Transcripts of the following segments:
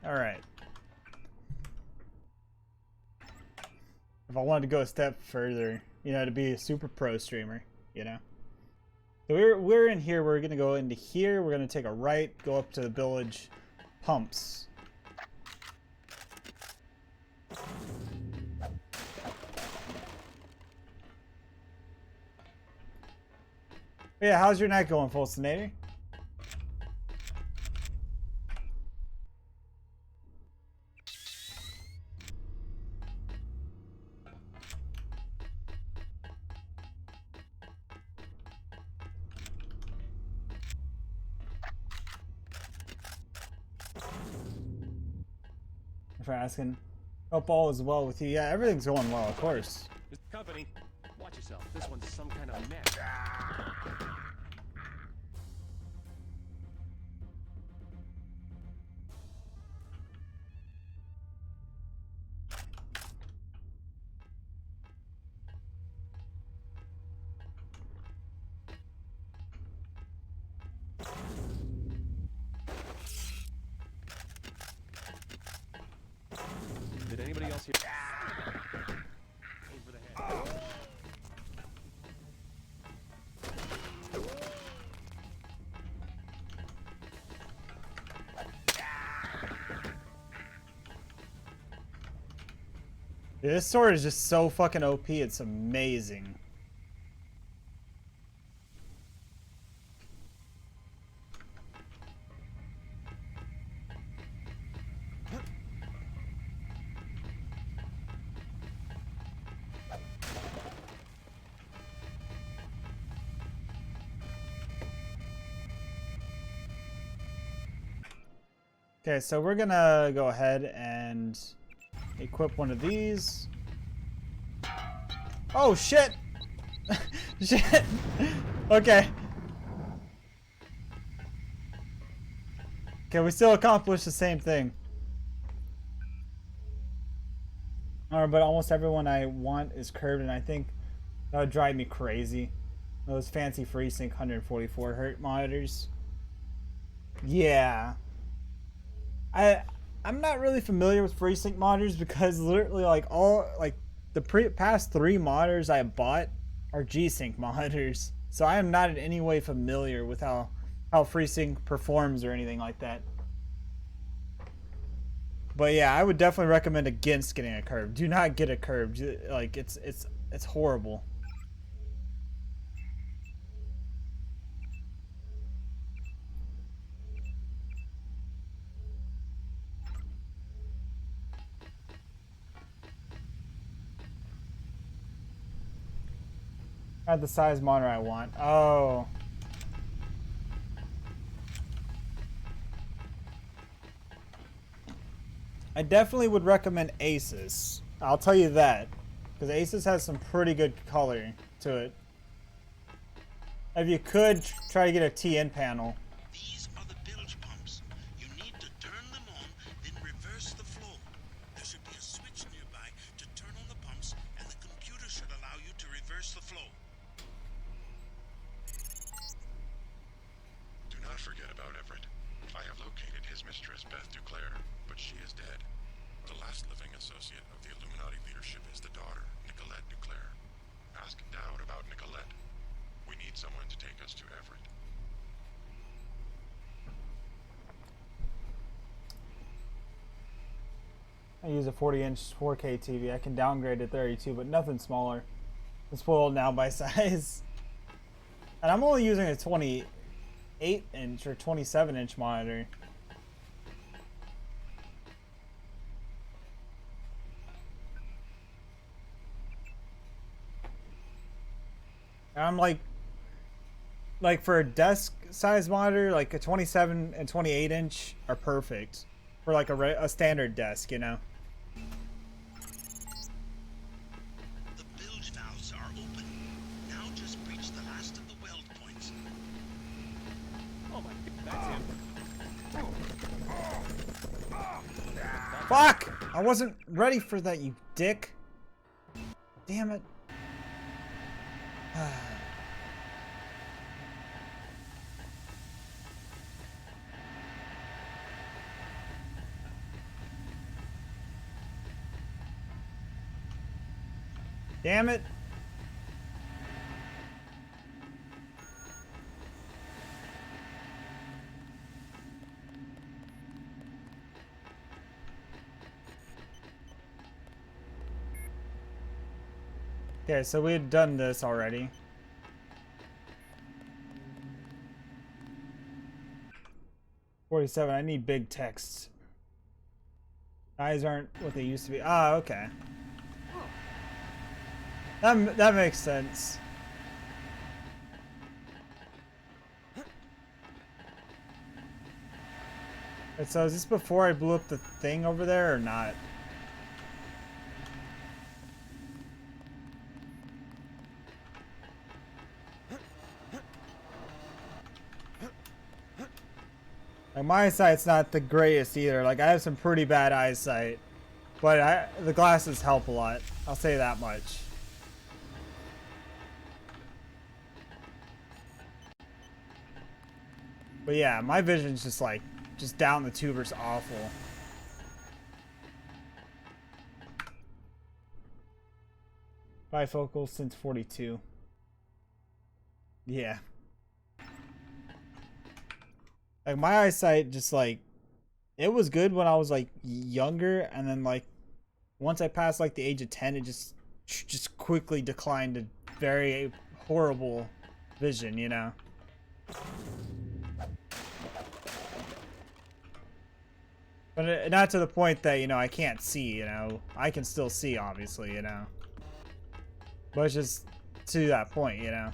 Alright. If I wanted to go a step further, you know, to be a super pro streamer, you know. So we're in here, we're gonna go into here, we're gonna take a right, go up to the village pumps. Yeah, how's your night going, Fulcinator? For asking. Hope all is well with you. Yeah, everything's going well, of course. Company, watch yourself. This one's some kind of mess. Did anybody else hear? Aim for the head. Dude, this sword is just so fucking OP, it's amazing. Okay, so we're gonna go ahead and equip one of these. Oh shit! Shit! Okay. Okay, we still accomplished the same thing. Alright, but almost everyone I want is curved, and I think that would drive me crazy. Those fancy FreeSync 144 Hz monitors. Yeah. I'm not really familiar with FreeSync monitors because literally like the past 3 monitors I bought are G-Sync monitors. So I am not in any way familiar with how FreeSync performs or anything like that. But yeah, I would definitely recommend against getting a curve. Do not get a curve. Like it's horrible. At the size monitor I want. Oh. I definitely would recommend Asus. I'll tell you that. Because Asus has some pretty good color to it. If you could, try to get a TN panel. These are the bilge pumps. You need to turn them on, then reverse the flow. There should be a switch nearby to turn on the pumps, and the computer should allow you to reverse the flow. Do not forget about Everett. I have located his mistress, Beth Duclair, but she is dead. The last living associate of the Illuminati leadership is the daughter, Nicolette Duclair. Ask Dowd about Nicolette. We need someone to take us to Everett. I use a 40-inch 4K TV. I can downgrade to 32, but nothing smaller. I'm spoiled now by size. And I'm only using a 28-inch or 27-inch monitor. And I'm like for a desk size monitor, like a 27 and 28 inch are perfect for like a standard desk, you know. The bilge valves are open. Now just breach the last of the weld points. Oh my God, that's him. Fuck! I wasn't ready for that, you dick. Damn it. Damn it. Okay, so we had done this already. $47. I need big text. Eyes aren't what they used to be. Ah, okay. That makes sense. And so is this before I blew up the thing over there or not? Like my eyesight's not the greatest either. Like I have some pretty bad eyesight, but the glasses help a lot. I'll say that much. But yeah, my vision's just down the tubers awful. Bifocal since 42. Yeah. Like my eyesight just like it was good when I was like younger, and then like once I passed like the age of 10 it just quickly declined to very horrible vision, you know. But not to the point that, you know, I can't see, you know. I can still see, obviously, you know. But it's just to that point, you know.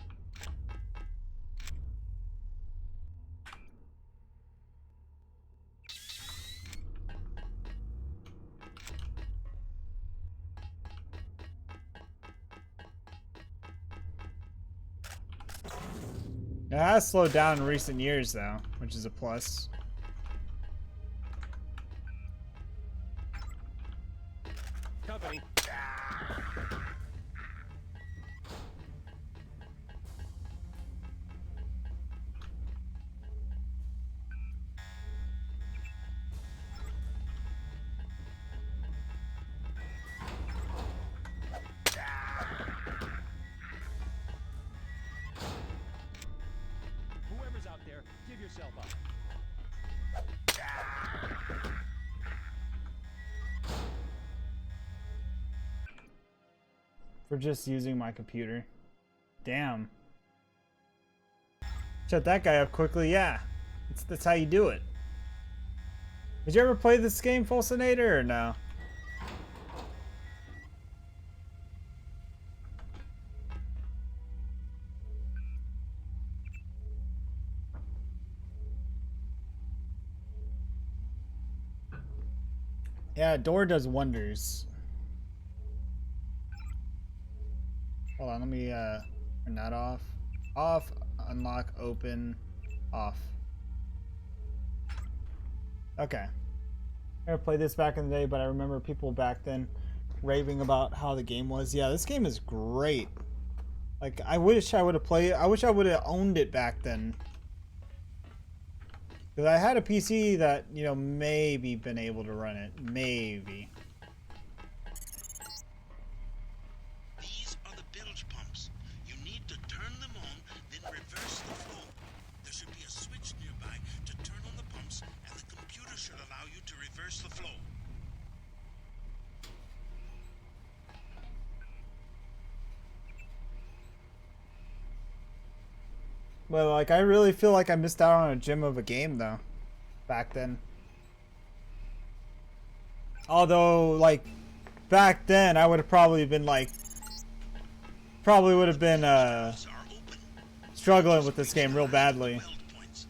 It has slowed down in recent years, though, which is a plus. Company. Whoever's out there, give yourself up. For just using my computer. Damn. Shut that guy up quickly, yeah. That's how you do it. Did you ever play this game, Fulcinator, or no? Yeah, door does wonders. Hold on, let me turn that off. Off, unlock, open, off. Okay. I never played this back in the day, but I remember people back then raving about how the game was. Yeah, this game is great. Like, I wish I would have played it. I wish I would have owned it back then. Because I had a PC that, you know, maybe been able to run it. Maybe. These are the bilge pumps. You need to turn them on, then reverse the flow. There should be a switch nearby to turn on the pumps, and the computer should allow you to reverse the flow. Well, like, I really feel like I missed out on a gem of a game, though. Back then. Although, like, back then, I would have probably been, like... Probably would have been, Valves are open. struggling with this game real badly. Weld points.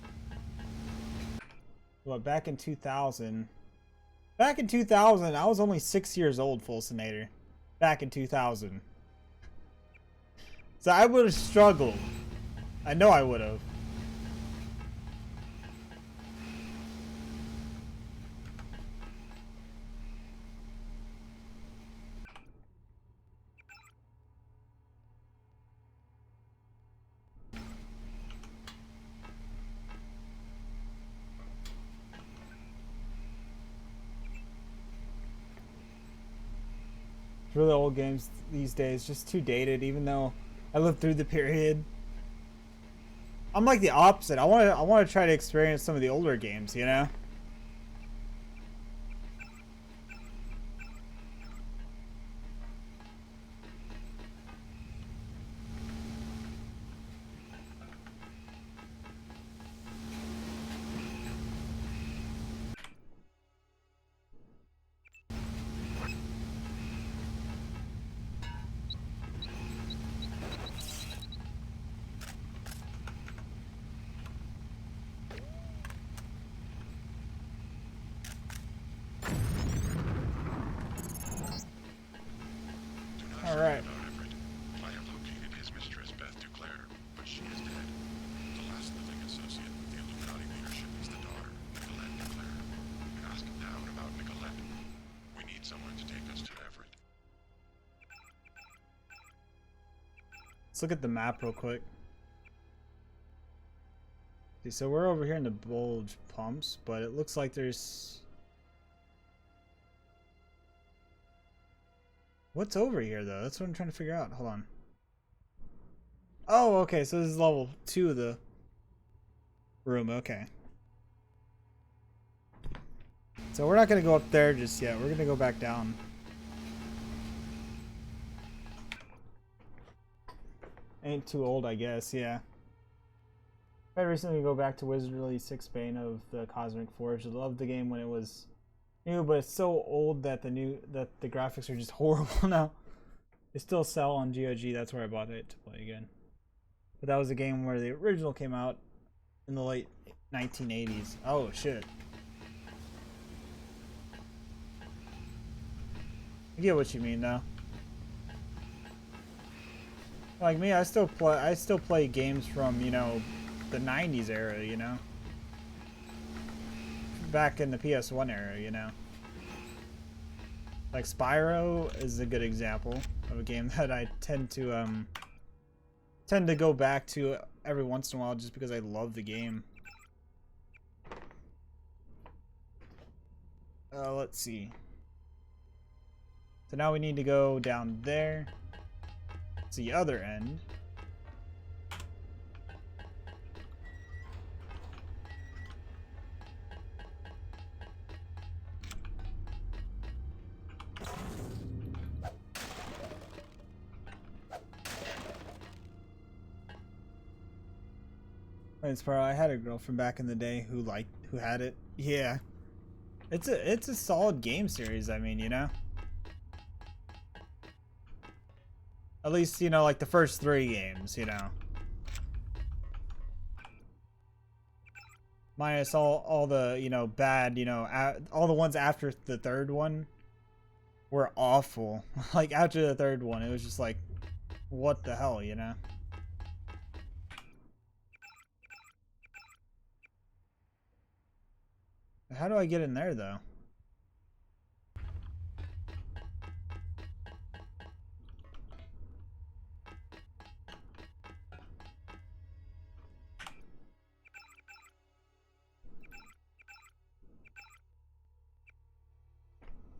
What, back in 2000? Back in 2000, I was only 6 years old, Fulcinator. Back in 2000. So I would have struggled. I know I would have. Really old games these days, just too dated. Even though I lived through the period, I'm like the opposite. I want to try to experience some of the older games, you know. Do not All fret right. about Everett. I have located his mistress, Beth Duclair, but she is dead. The last living associate of the Illuminati leadership is the daughter, Nicolette Duclair. Ask down about Nicolette. We need someone to take us to Everett. Let's look at the map real quick. See, so we're over here in the bulge pumps, but it looks like there's... What's over here, though? That's what I'm trying to figure out. Hold on. Oh, okay, so this is level 2 of the room. Okay. So we're not going to go up there just yet. We're going to go back down. Ain't too old, I guess, yeah. I recently go back to Wizardly 6 Bane of the Cosmic Forge. I loved the game when it was new, but it's so old that the graphics are just horrible now. They still sell on GOG. That's where I bought it to play again. But that was a game where the original came out in the late 1980s. Oh shit. I get what you mean though. Like me, I still play games from, you know, the 90s era, you know. Back in the PS1 era, you know. Like Spyro is a good example of a game that I tend to go back to every once in a while just because I love the game. Let's see. So now we need to go down there. It's the other end. It's part I had a girlfriend back in the day who had it. Yeah. It's a solid game series, I mean, you know. At least, you know, like the first 3 games, you know. Minus all the, you know, bad, you know, all the ones after the 3rd one were awful. Like after the 3rd one, it was just like, what the hell, you know? How do I get in there, though?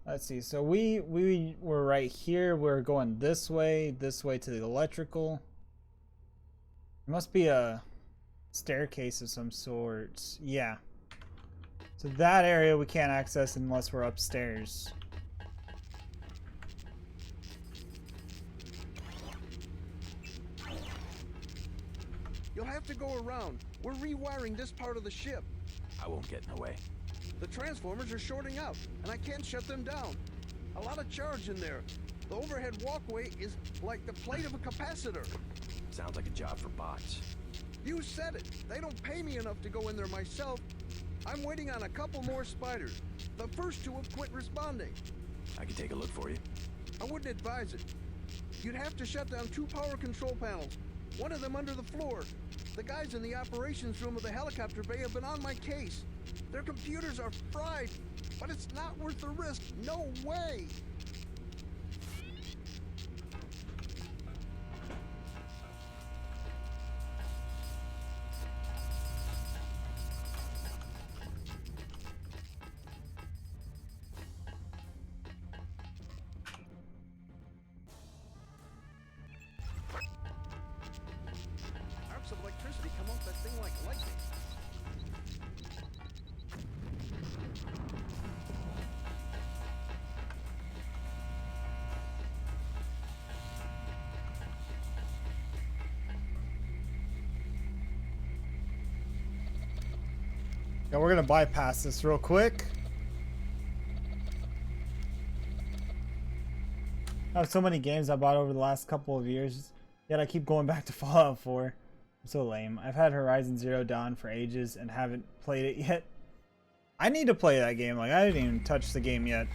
Let's see. So we were right here. We're going this way to the electrical. There must be a staircase of some sorts. Yeah. So that area we can't access unless we're upstairs. You'll have to go around. We're rewiring this part of the ship. I won't get in the way. The transformers are shorting out, and I can't shut them down. A lot of charge in there. The overhead walkway is like the plate of a capacitor. Sounds like a job for bots. You said it. They don't pay me enough to go in there myself. I'm waiting on a couple more spiders. The first 2 have quit responding. I can take a look for you. I wouldn't advise it. You'd have to shut down 2 power control panels. One of them under the floor. The guys in the operations room of the helicopter bay have been on my case. Their computers are fried, but it's not worth the risk. No way! They come off that thing like lightning. Yeah, we're gonna bypass this real quick. I have so many games I bought over the last couple of years, yet I keep going back to Fallout 4. I'm so lame. I've had Horizon Zero Dawn for ages and haven't played it yet. I need to play that game. Like, I didn't even touch the game yet.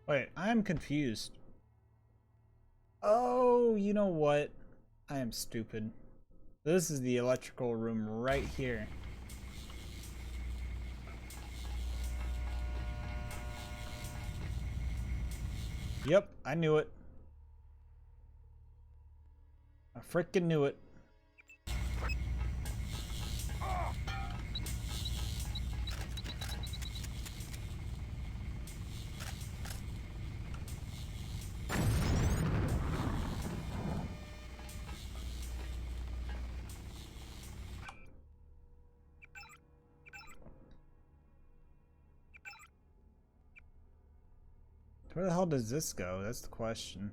Wait, I'm confused. Oh, you know what? I am stupid. This is the electrical room right here. Yep, I knew it. I freaking knew it. Where the hell does this go? That's the question.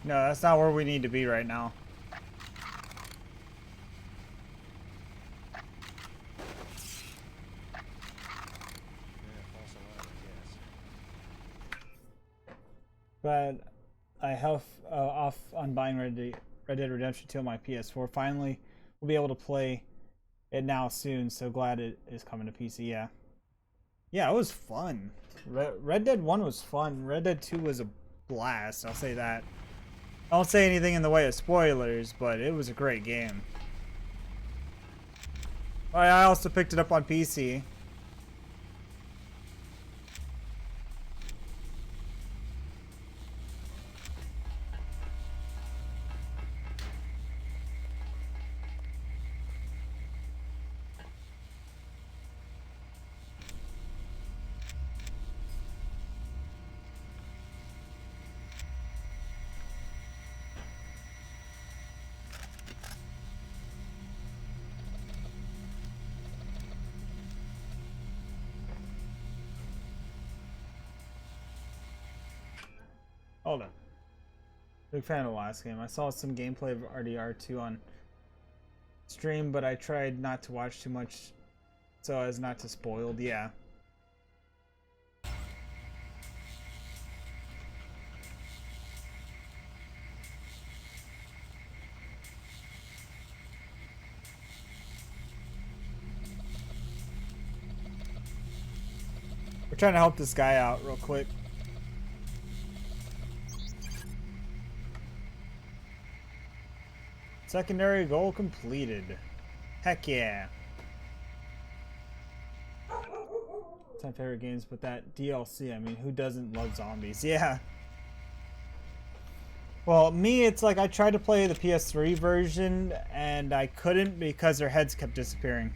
No, that's not where we need to be right now. Yeah, false alarm, I guess. But I have off on buying Red Dead Redemption 2 on my PS4. Finally, we'll be able to play it now soon. So glad it is coming to PC. Yeah, yeah, it was fun. Red Dead 1 was fun. Red Dead 2 was a blast. I'll say that. I won't say anything in the way of spoilers, but it was a great game. I also picked it up on PC. Hold on. Big fan of the last game. I saw some gameplay of RDR2 on stream, but I tried not to watch too much so as not to spoil. Yeah. We're trying to help this guy out real quick. Secondary goal completed. Heck yeah. It's my favorite games, but that DLC, I mean, who doesn't love zombies? Yeah. Well, me, it's like I tried to play the PS3 version, and I couldn't because their heads kept disappearing.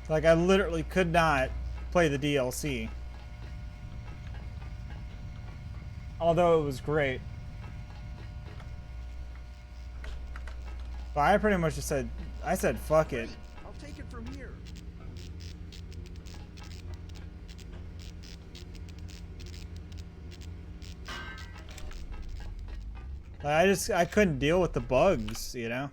Like, I literally could not play the DLC. Although it was great. But I pretty much just said, I said, fuck it. I'll take it from here. I couldn't deal with the bugs, you know?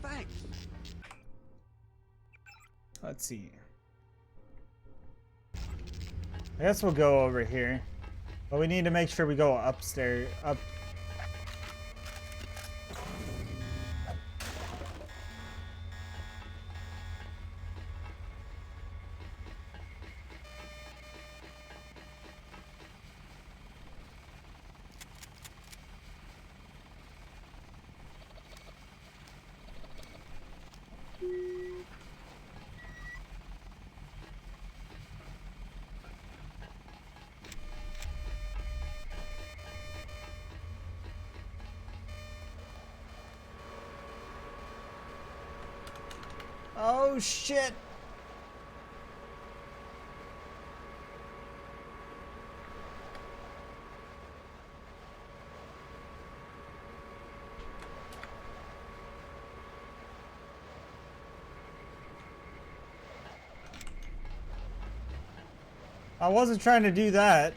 Thanks. Let's see. I guess we'll go over here. But we need to make sure we go upstairs. Up. Oh shit! I wasn't trying to do that.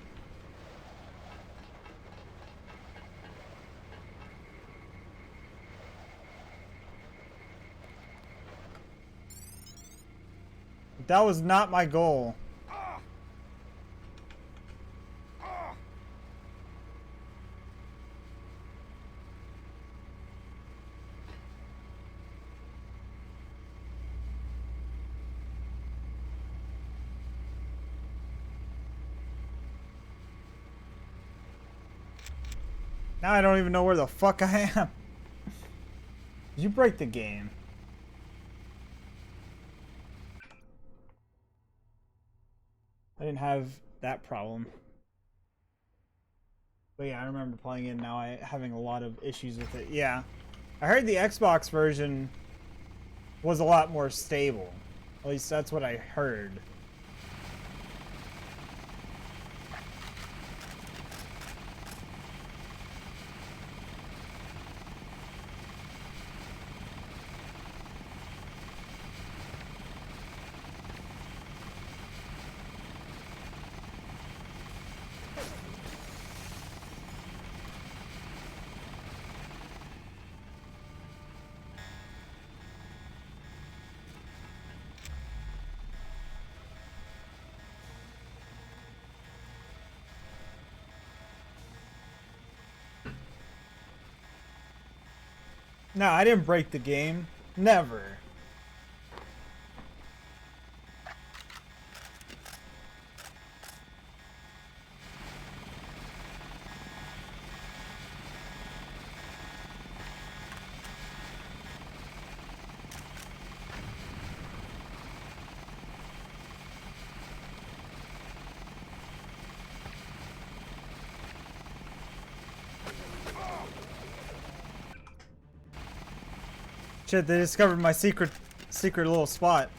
That was not my goal. Now I don't even know where the fuck I am. Did you break the game? I didn't have that problem. But yeah, I remember playing it now. Having a lot of issues with it. Yeah. I heard the Xbox version was a lot more stable. At least that's what I heard. No, I didn't break the game. Never. Shit, they discovered my secret little spot.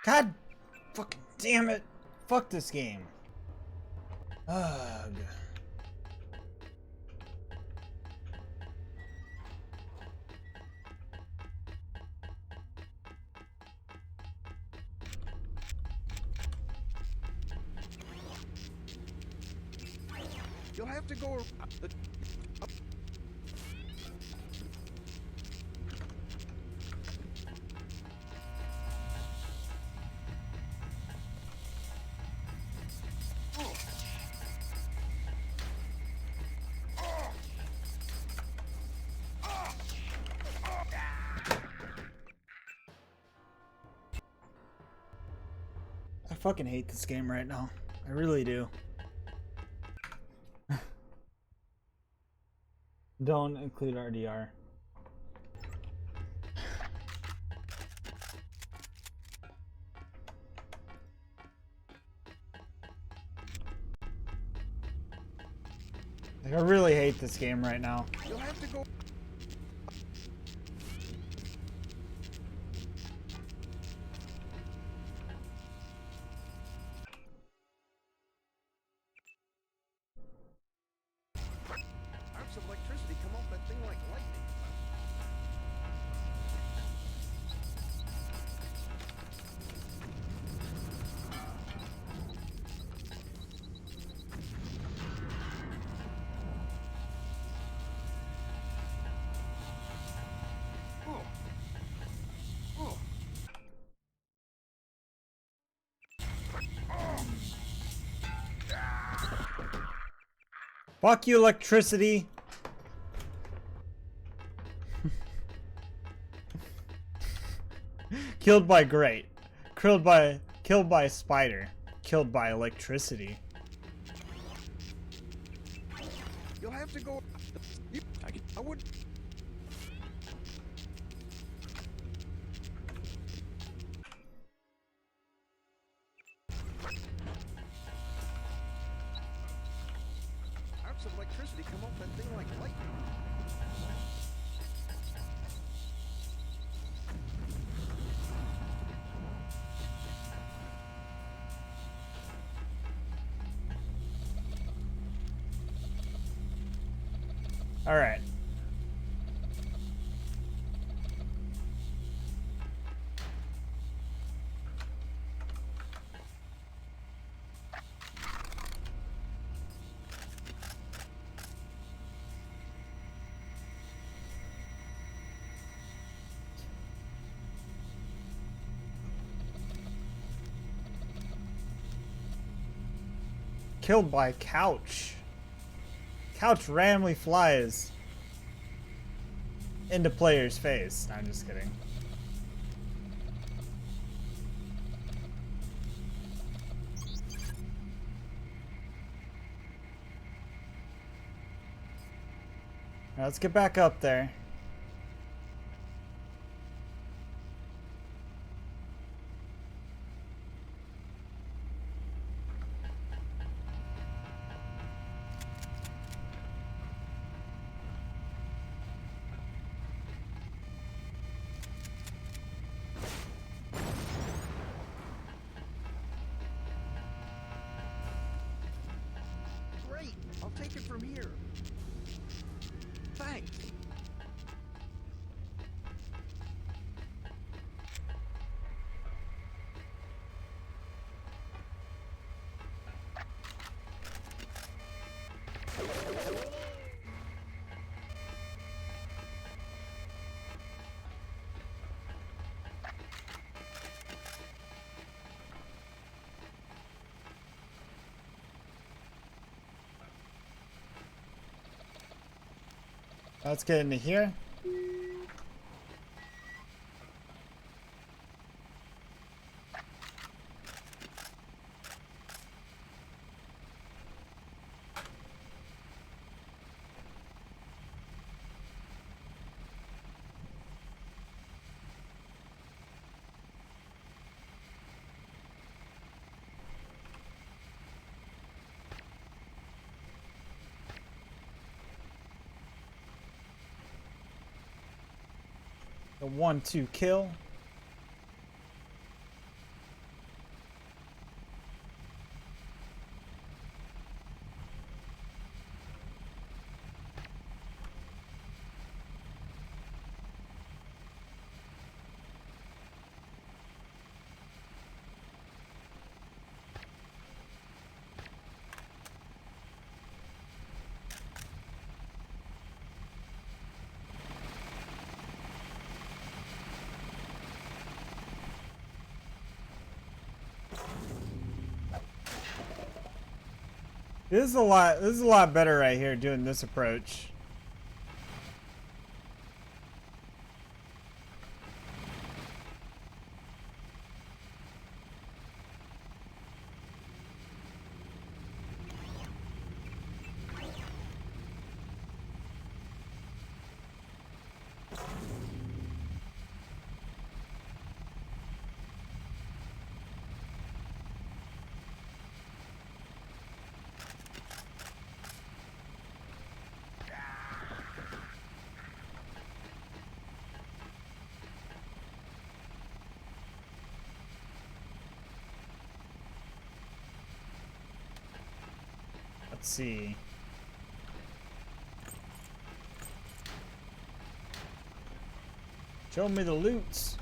God fucking damn it. Fuck this game. Ugh. You'll have to go. I fucking hate this game right now. I really do. Don't include RDR. Like, I really hate this game right now. You'll have to go. Arcs of electricity come off that thing like lightning. Fuck you, electricity. Killed by great. Killed by spider. Killed by electricity. You'll have to go. I would. Arcs of electricity come off that thing like lightning. All right. Killed by couch. Couch randomly flies into player's face. I'm just kidding. Now let's get back up there. Great. I'll take it from here. Thanks. Let's get into here. The 1-2 kill. This is a lot. This is a lot better right here doing this approach. Let's see. Show me the loots.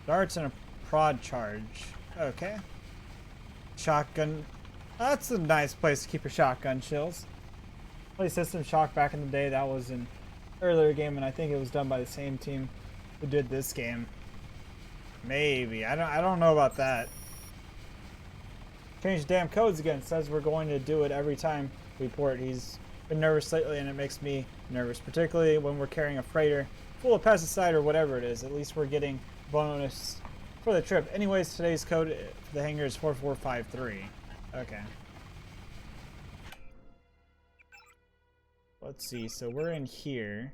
Darts and a prod charge. Okay. Shotgun. That's a nice place to keep your shotgun shells. Play System Shock back in the day. That was an earlier game, and I think it was done by the same team who did this game. Maybe. I don't know about that. Change damn codes again. Says we're going to do it every time we port. He's been nervous lately, and it makes me nervous, particularly when we're carrying a freighter full of pesticide or whatever it is. At least we're getting bonus for the trip. Anyways, today's code for the hangar is 4453. Okay. Let's see. So we're in here.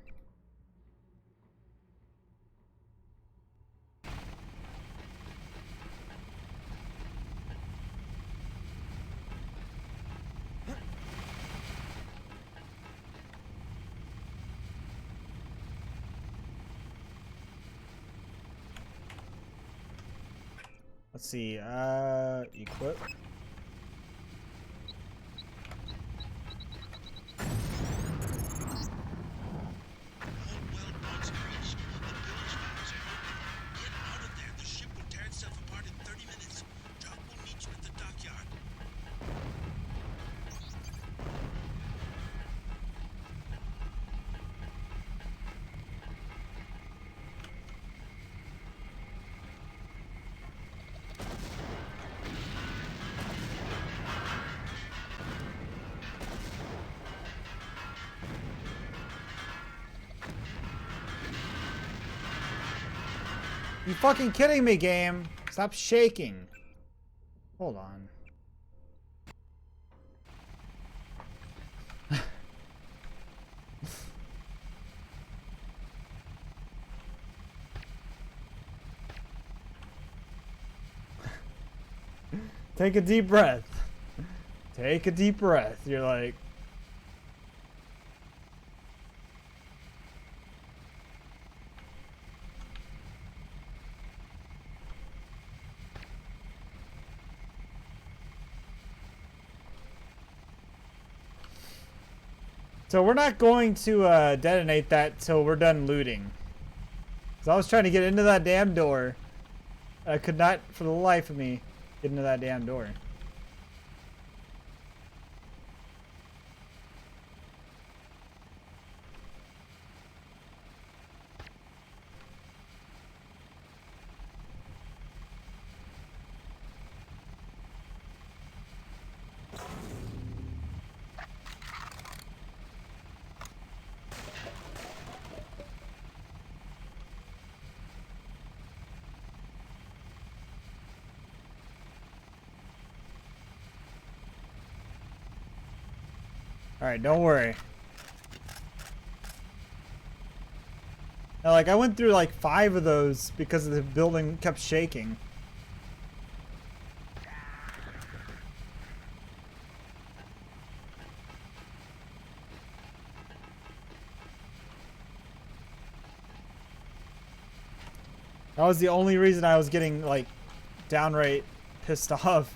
Let's see, equip. You fucking kidding me, game? Stop shaking. Hold on. Take a deep breath. Take a deep breath. You're like... So we're not going to detonate that till we're done looting. So I was trying to get into that damn door. I could not, for the life of me, get into that damn door. Alright, don't worry. Now, like, I went through like 5 of those because the building kept shaking. That was the only reason I was getting, like, downright pissed off.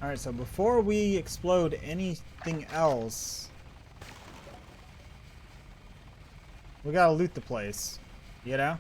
Alright, so before we explode anything else, we gotta loot the place, you know?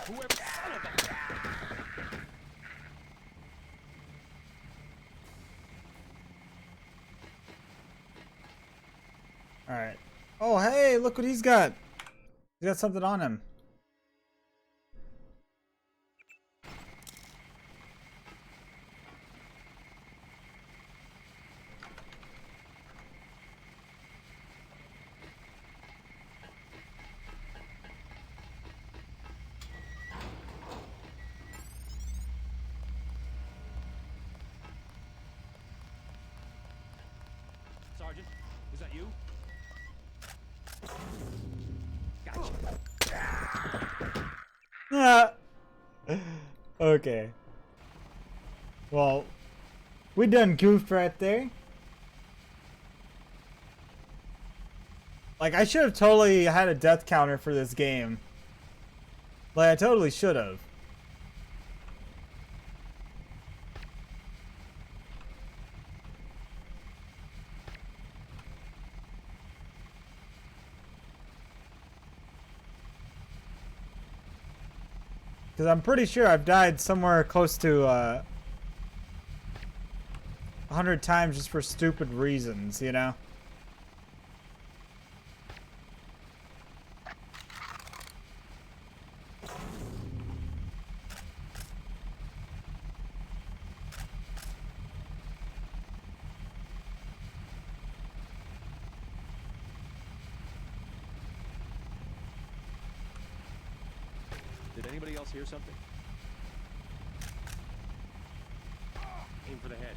Whoever. Son of a. Alright. Oh, hey, look what he's got. He's got something on him. Sergeant, is that you? Gotcha. Ah. Okay. Well, we done goofed right there. Like, I should have totally had a death counter for this game. Like, I totally should have. Because I'm pretty sure I've died somewhere close to 100 times just for stupid reasons, you know? Did anybody else hear something? Aim for the head.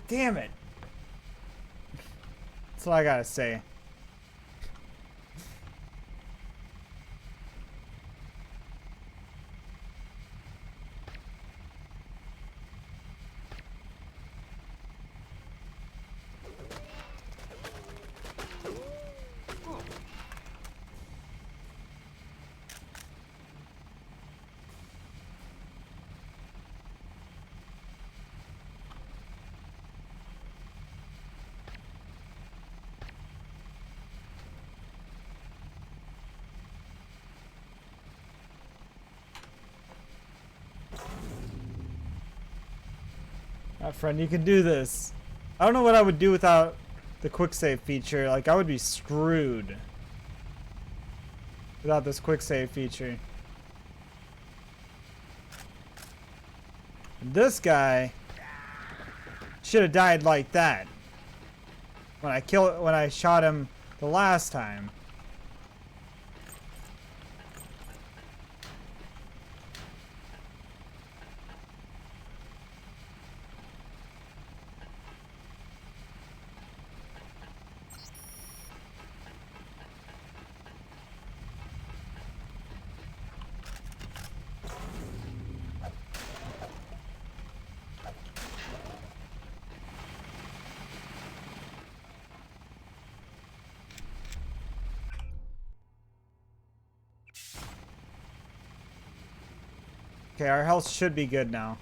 Damn it. That's all I gotta say. Friend, you can do this. I don't know what I would do without the quick save feature. Like, I would be screwed without this quick save feature. And this guy should have died like that when I shot him the last time. Okay, our health should be good now.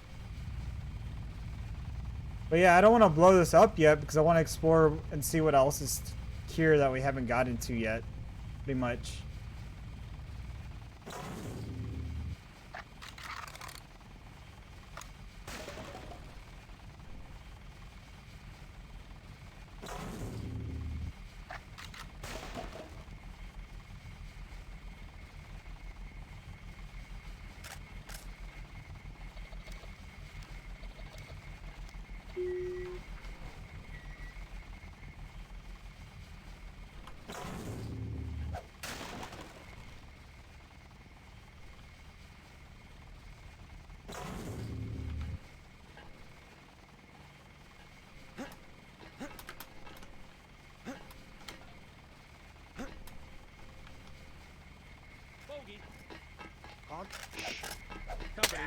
But yeah, I don't want to blow this up yet because I want to explore and see what else is here that we haven't got into yet. Pretty much. Company.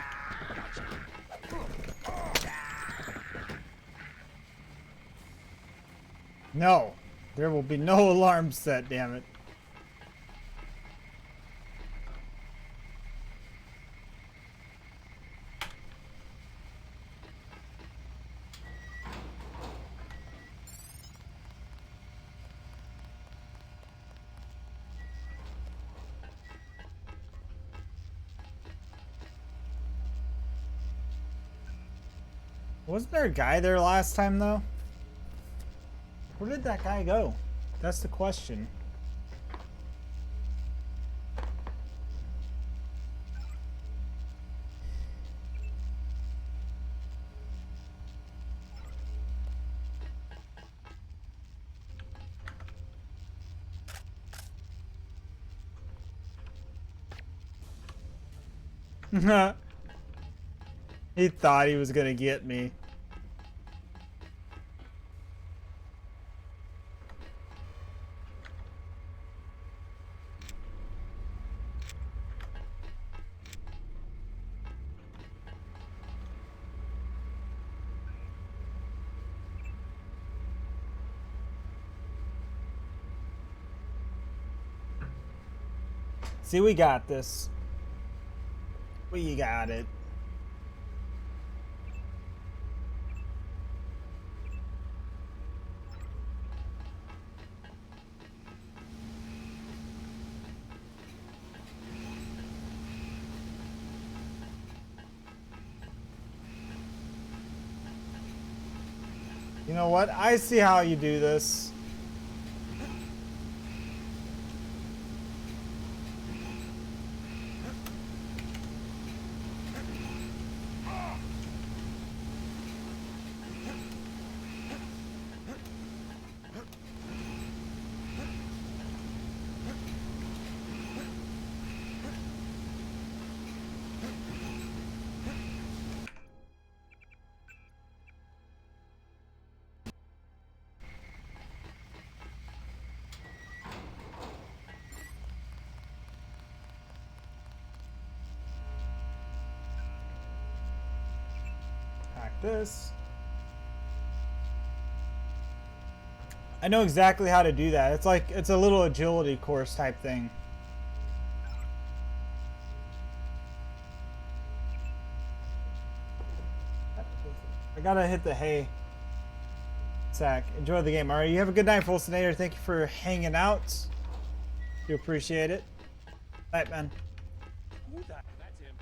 No, there will be no alarm set, damn it. Wasn't there a guy there last time, though? Where did that guy go? That's the question. He thought he was gonna get me. See, we got this. We got it. You know what? I see how you do this. Like this. I know exactly how to do that. It's like, it's a little agility course type thing. I gotta hit the hay. Zach, enjoy the game. Alright, you have a good night, Fulsinator. Thank you for hanging out. Do appreciate it. Night, man. Who that? That's him.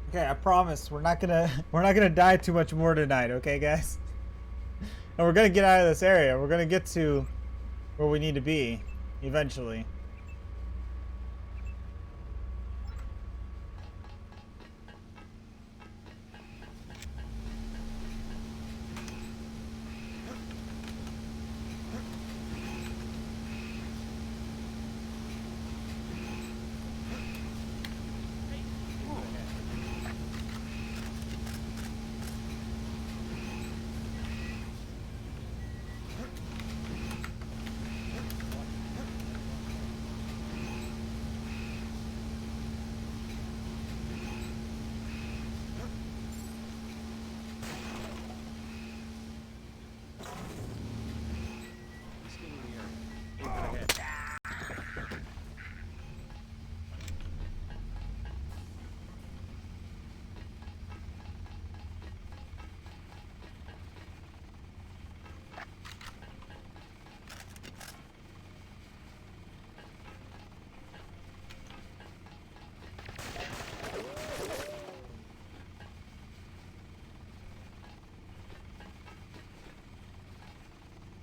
Okay, I promise we're not gonna die too much more tonight, okay guys? And we're gonna get out of this area. We're gonna get to where we need to be eventually. He's still in the area. Aim for the head.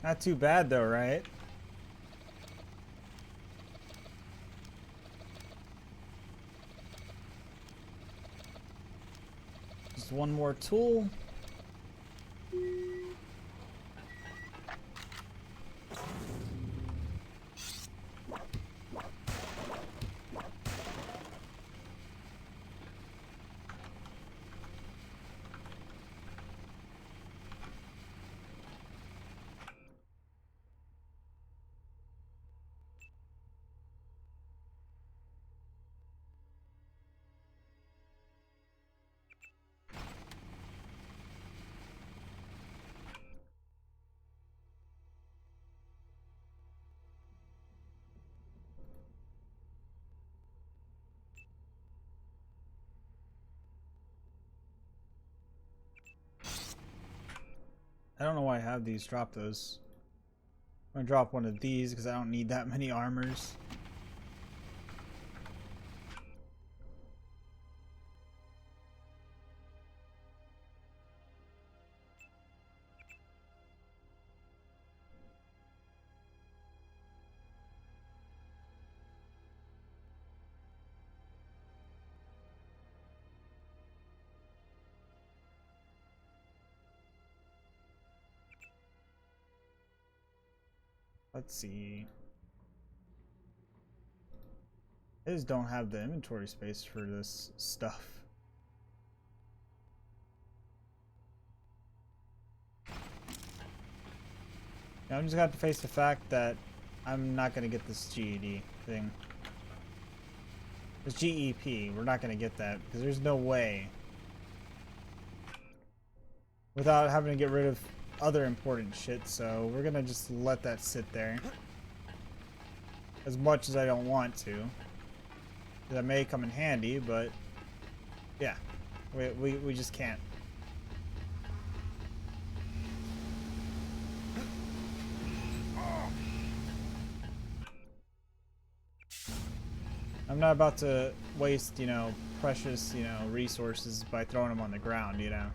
Not too bad though, right? Just one more tool. I don't know why I have these. Drop those. I'm gonna drop one of these because I don't need that many armors. Let's see. I just don't have the inventory space for this stuff. Now I'm just gonna have to face the fact that I'm not gonna get this GED thing. This GEP, we're not gonna get that because there's no way. Without having to get rid of other important shit, so we're gonna just let that sit there. As much as I don't want to. That may come in handy, but yeah, we just can't. I'm not about to waste, you know, precious, you know, resources by throwing them on the ground, you know.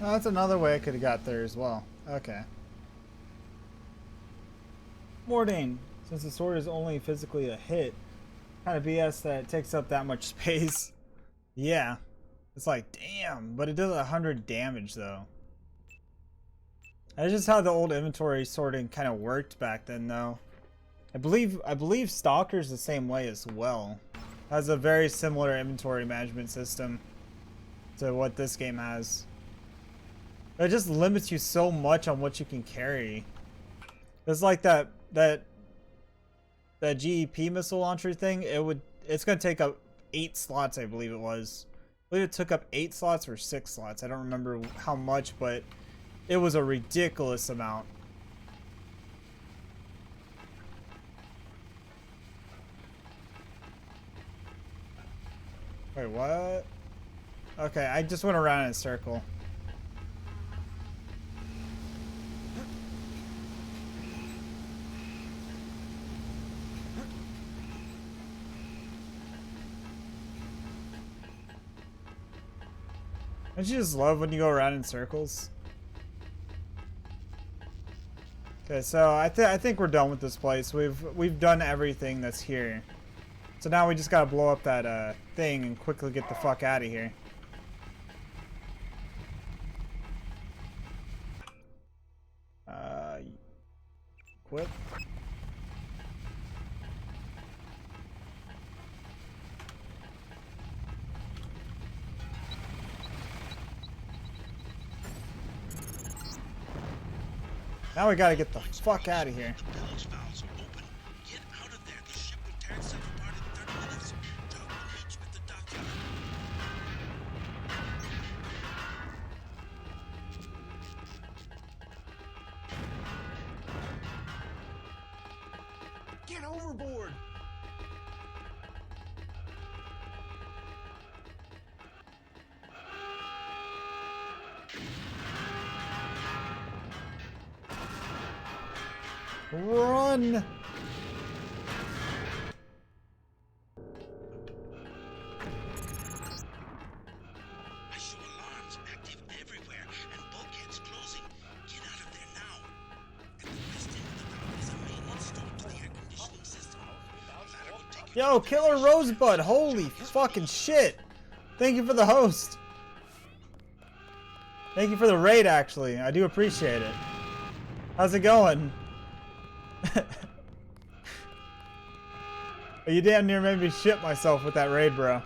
Oh, that's another way I could have got there as well. Okay. Mordane, since the sword is only physically a hit, kind of BS that it takes up that much space. Yeah. It's like, damn, but it does 100 damage though. That's just how the old inventory sorting kind of worked back then though. I believe Stalker's the same way as well. Has a very similar inventory management system to what this game has. It just limits you so much on what you can carry. It's like that GEP missile launcher thing. It's gonna take up 8 slots, I believe it was. I believe it took up 8 slots or 6 slots. I don't remember how much, but it was a ridiculous amount. Wait, what? Okay, I just went around in a circle. Don't you just love when you go around in circles? Okay, so I think we're done with this place. We've done everything that's here. So now we just gotta blow up that thing and quickly get the fuck out of here. Quit. Now we gotta get the fuck out of here. The bilge valves are open. Get out of there. The ship will tear itself apart in 30 minutes. Doug will meet you at the dockyard. Get overboard! Run! I show alarms active everywhere and bulkheads closing. Get out of there now. At the west end of the dock is a maintenance store to the air conditioning system. Ladder will take you Yo, Killer Rosebud, holy fucking shit! Thank you for the host. Thank you for the raid, actually. I do appreciate it. How's it going? You damn near made me shit myself with that raid, bro.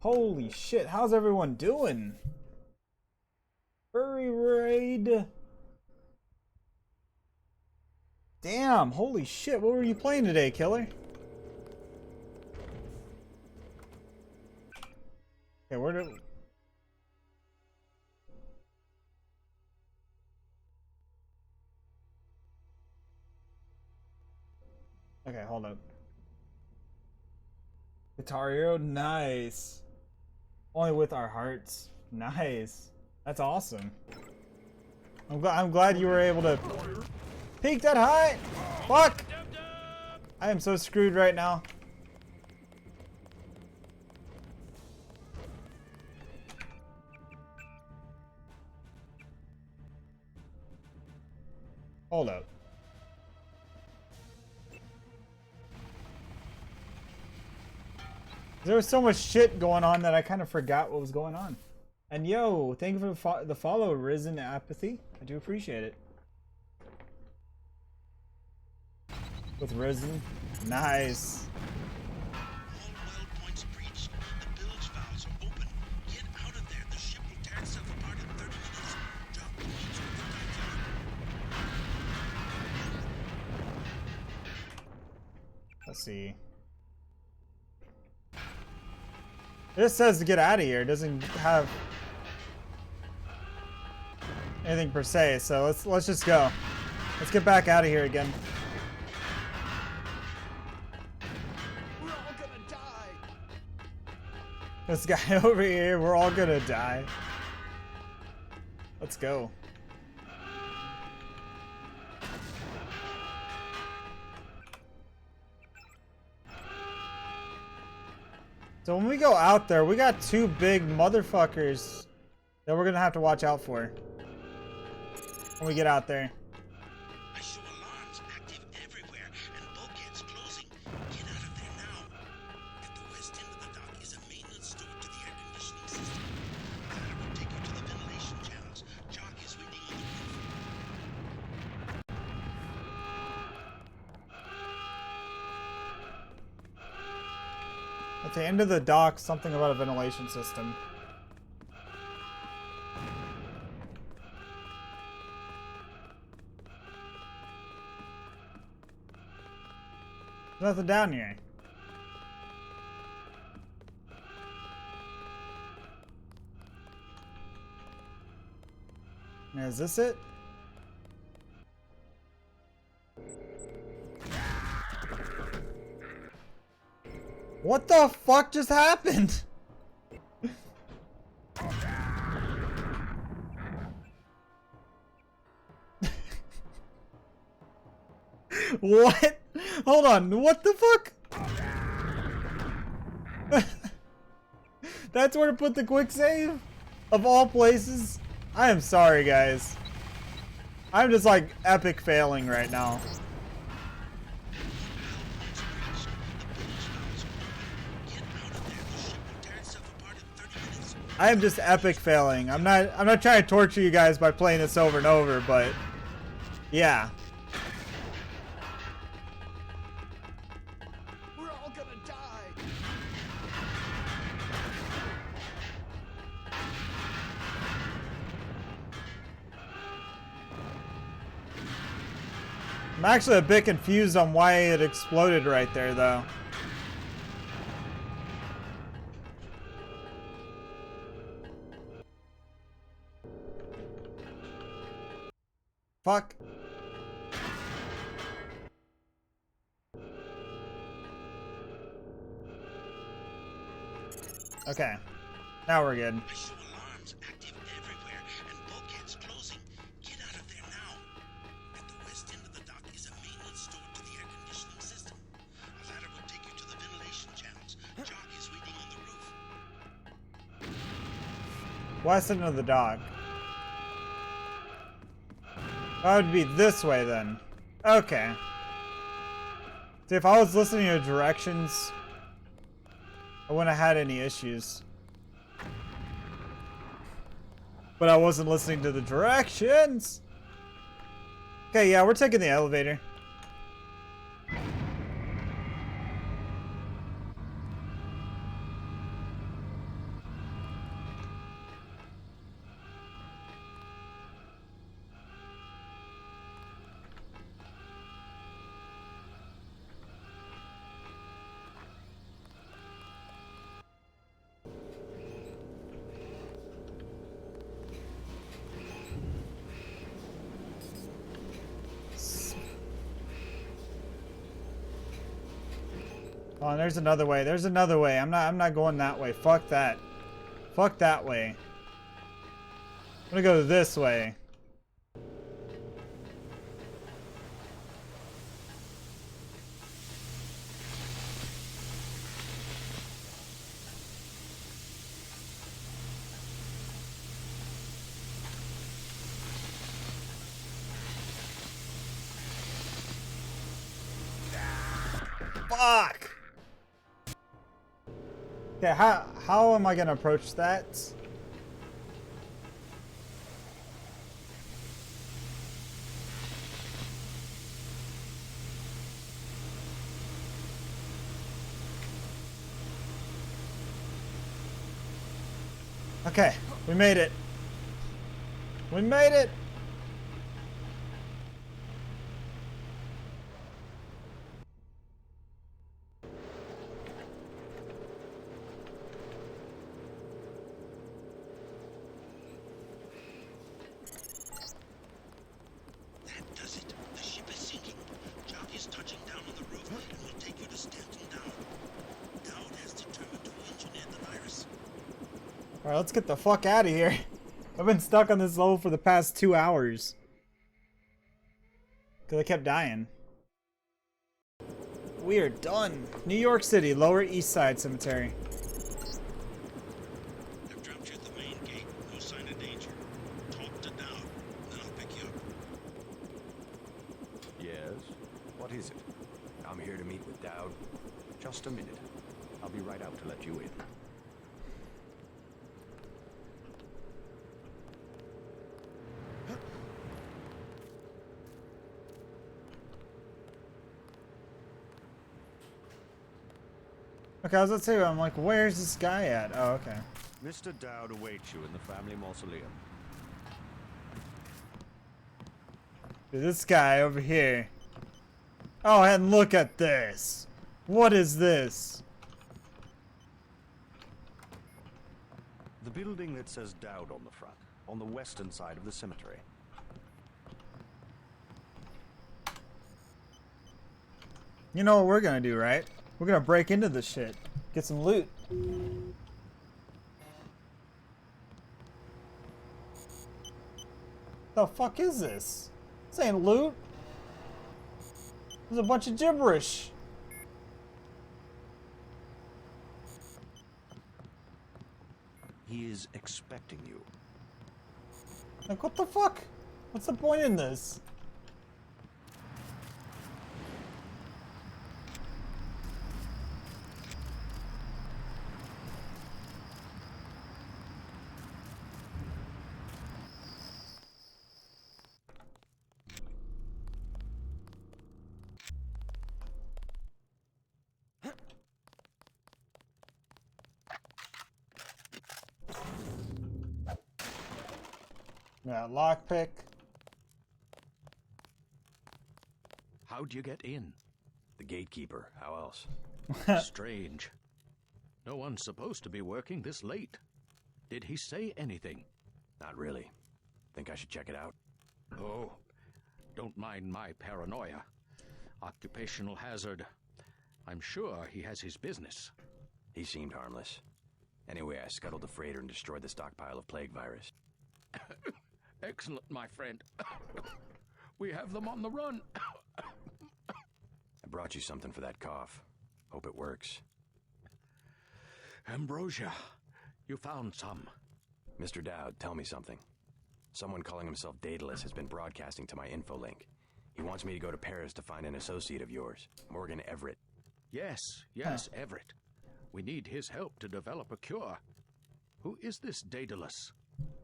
Holy shit, how's everyone doing? Furry raid. Damn, holy shit, what were you playing today, Killer? Okay, where did... Okay, hold up. Guitar Hero, nice. Only with our hearts. Nice. That's awesome. I'm glad you were able to peek that high. Fuck! I am so screwed right now. Hold up. There was so much shit going on that I kind of forgot what was going on. And yo, thank you for the follow, Risen Apathy. I do appreciate it. With Risen. Nice. all well points breached. The bilge valves are open. Get out of there. The ship will tear itself apart in 30 minutes. Drop the meter of the Titanic. Let's see. It says to get out of here. It doesn't have anything per se, so let's just go. Let's get back out of here again. We're all gonna die! This guy over here, we're all gonna die. Let's go. So when we go out there, we got two big motherfuckers that we're gonna have to watch out for when we get out there. I show alarms active everywhere and bulkheads closing. Get out of there now. At the west end of the dock is a maintenance store to the air conditioning system. Ladder will take you to the ventilation channels. Jock is waiting on the roof. At the end of the dock, something about a ventilation system. There's nothing down here. Now, is this it? What the fuck just happened? What? Hold on, what the fuck? That's where to put the quick save? Of all places? I am sorry, guys. I'm just like epic failing right now. I am just epic failing. I'm not trying to torture you guys by playing this over and over, but yeah. We're all gonna die! I'm actually a bit confused on why it exploded right there, though. Fuck. Okay. Now we're good. I show alarms active everywhere and bulkheads closing. Get out of there now. At the west end of the dock is a maintenance store to the air conditioning system. A ladder will take you to the ventilation channels. Jock is waiting on the roof. West end of the dock. That would be this way then. Okay. See, if I was listening to directions, I wouldn't have had any issues. But I wasn't listening to the directions. Okay, yeah, we're taking the elevator. Oh, there's another way. There's another way. I'm not going that way. Fuck that. Fuck that way. I'm gonna go this way. Fuck! Okay, how am I gonna approach that? Okay, we made it. We made it! That does it. The ship is sinking. Jock is touching down on the roof and will take you to Stanton Down. Dowd has determined to engineer the virus. Alright, let's get the fuck out of here. I've been stuck on this level for the past 2 hours. Because I kept dying. We are done. New York City, Lower East Side Cemetery. I've dropped you at the main gate. No sign of danger. Talk to Dowd, then I'll pick you up. Yes? What is it? I'm here to meet with Dowd. Just a minute. I'll be right out to let you in. Okay, I was about to say, I'm like, where's this guy at? Oh, okay. Mr. Dowd awaits you in the family mausoleum. Dude, this guy over here. Oh, and look at this. What is this? The building that says Dowd on the front, on the western side of the cemetery. You know what we're gonna do, right? We're gonna break into this shit. Get some loot. The fuck is this? This ain't loot. There's a bunch of gibberish. He is expecting you. Like, what the fuck? What's the point in this? Yeah, lockpick. How'd you get in? The gatekeeper, how else? Strange. No one's supposed to be working this late. Did he say anything? Not really. Think I should check it out? Oh, don't mind my paranoia. Occupational hazard. I'm sure he has his business. He seemed harmless. Anyway, I scuttled the freighter and destroyed the stockpile of plague virus. Excellent, my friend. We have them on the run. I brought you something for that cough. Hope it works. Ambrosia, you found some. Mr. Dowd, tell me something. Someone calling himself Daedalus has been broadcasting to my infolink. He wants me to go to Paris to find an associate of yours, Morgan Everett. Yes, Everett. We need his help to develop a cure. Who is this Daedalus?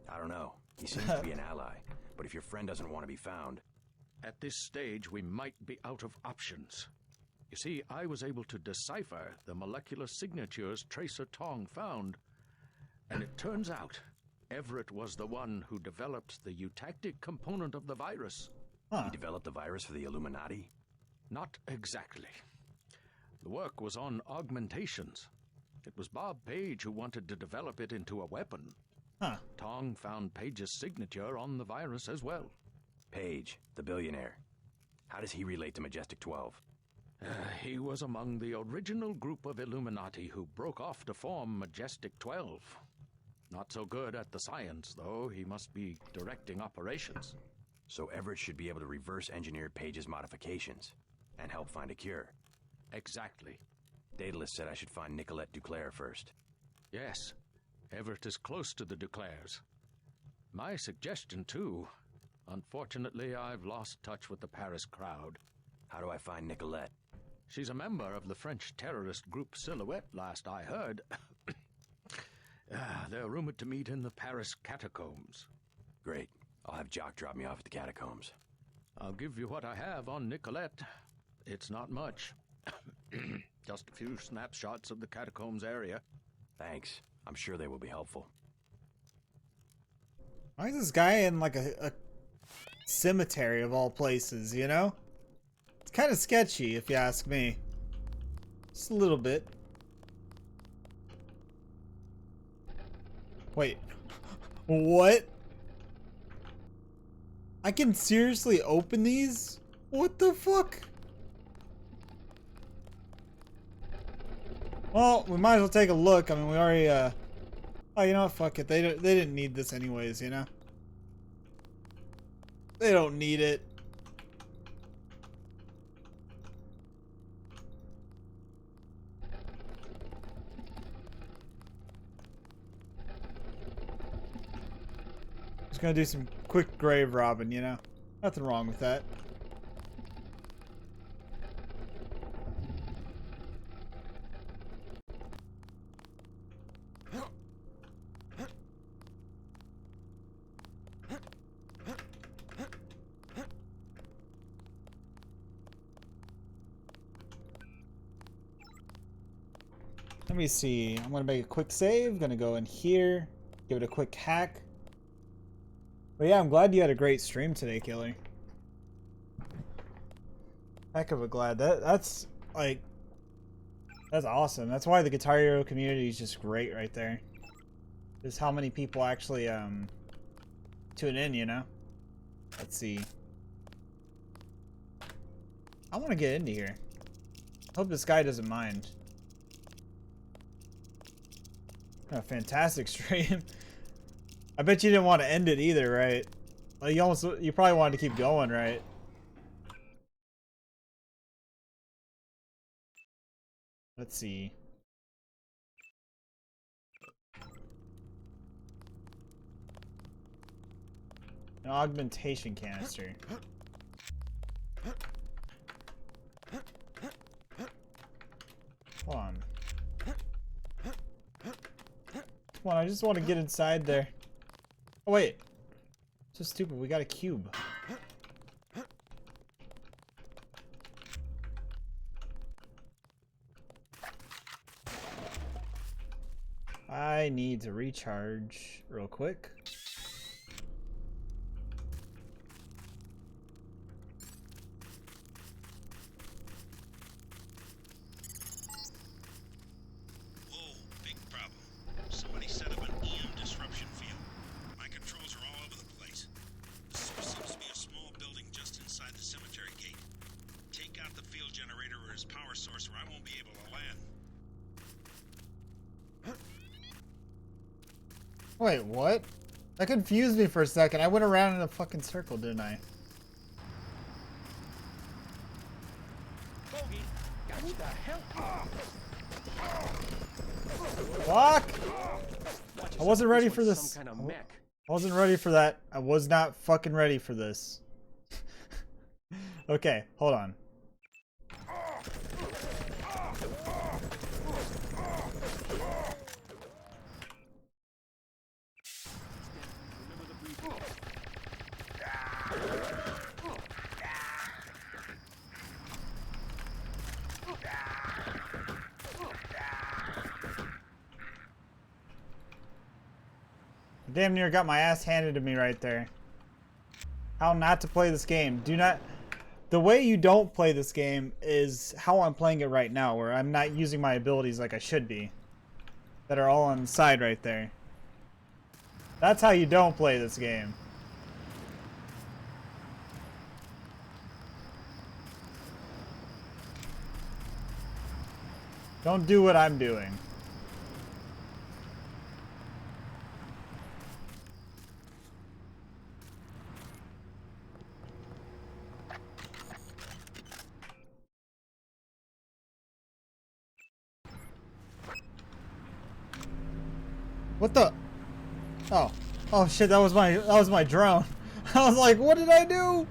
I don't know. He seems to be an ally, but if your friend doesn't want to be found... At this stage, we might be out of options. You see, I was able to decipher the molecular signatures Tracer Tong found, and it turns out Everett was the one who developed the eutactic component of the virus. He developed the virus for the Illuminati? Not exactly. The work was on augmentations. It was Bob Page who wanted to develop it into a weapon. Tong found Page's signature on the virus as well. Page, the billionaire. How does he relate to Majestic 12? He was among the original group of Illuminati who broke off to form Majestic 12. Not so good at the science, though. He must be directing operations. So Everett should be able to reverse engineer Page's modifications and help find a cure. Exactly. Daedalus said I should find Nicolette Duclair first. Yes. Everett is close to the Duclairs. My suggestion, too. Unfortunately, I've lost touch with the Paris crowd. How do I find Nicolette? She's a member of the French terrorist group Silhouette, last I heard. They're rumored to meet in the Paris catacombs. Great. I'll have Jock drop me off at the catacombs. I'll give you what I have on Nicolette. It's not much. Just a few snapshots of the catacombs area. Thanks. I'm sure they will be helpful. Why is this guy in like a cemetery of all places, you know? It's kind of sketchy if you ask me. Just a little bit. Wait. What? I can seriously open these? What the fuck? Well, we might as well take a look. I mean, we already, oh, you know what? Fuck it. They didn't need this anyways, you know? They don't need it. Just gonna do some quick grave robbing, you know? Nothing wrong with that. Let me see. I'm gonna make a quick save. Gonna go in here, give it a quick hack. But yeah, I'm glad you had a great stream today, Killer. Heck of a glad. That's like, that's awesome. That's why the Guitar Hero community is just great right there. Just how many people actually tune in, you know? Let's see. I want to get into here. Hope this guy doesn't mind. A fantastic stream. I bet you didn't want to end it either, right? Like you probably wanted to keep going, right? Let's see. An augmentation canister. Hold on. Come on, I just want to get inside there. Oh wait. So stupid, we got a cube. I need to recharge real quick. Whoa, big problem. Somebody set up an EM disruption field. My controls are all over the place. The source seems to be a small building just inside Wait, what? That confused me for a second. I went around in a fucking circle, didn't I? Bogey, what the hell? Fuck! I wasn't ready for this. Some kind of mech. I wasn't ready for that. I was not fucking ready for this. Okay, hold on. Damn near got my ass handed to me right there. How not to play this game. Do not... The way you don't play this game is how I'm playing it right now, where I'm not using my abilities like I should be. That are all on the side right there. That's how you don't play this game. Don't do what I'm doing. What the? Oh. Oh shit, that was my drone. I was like, what did I do?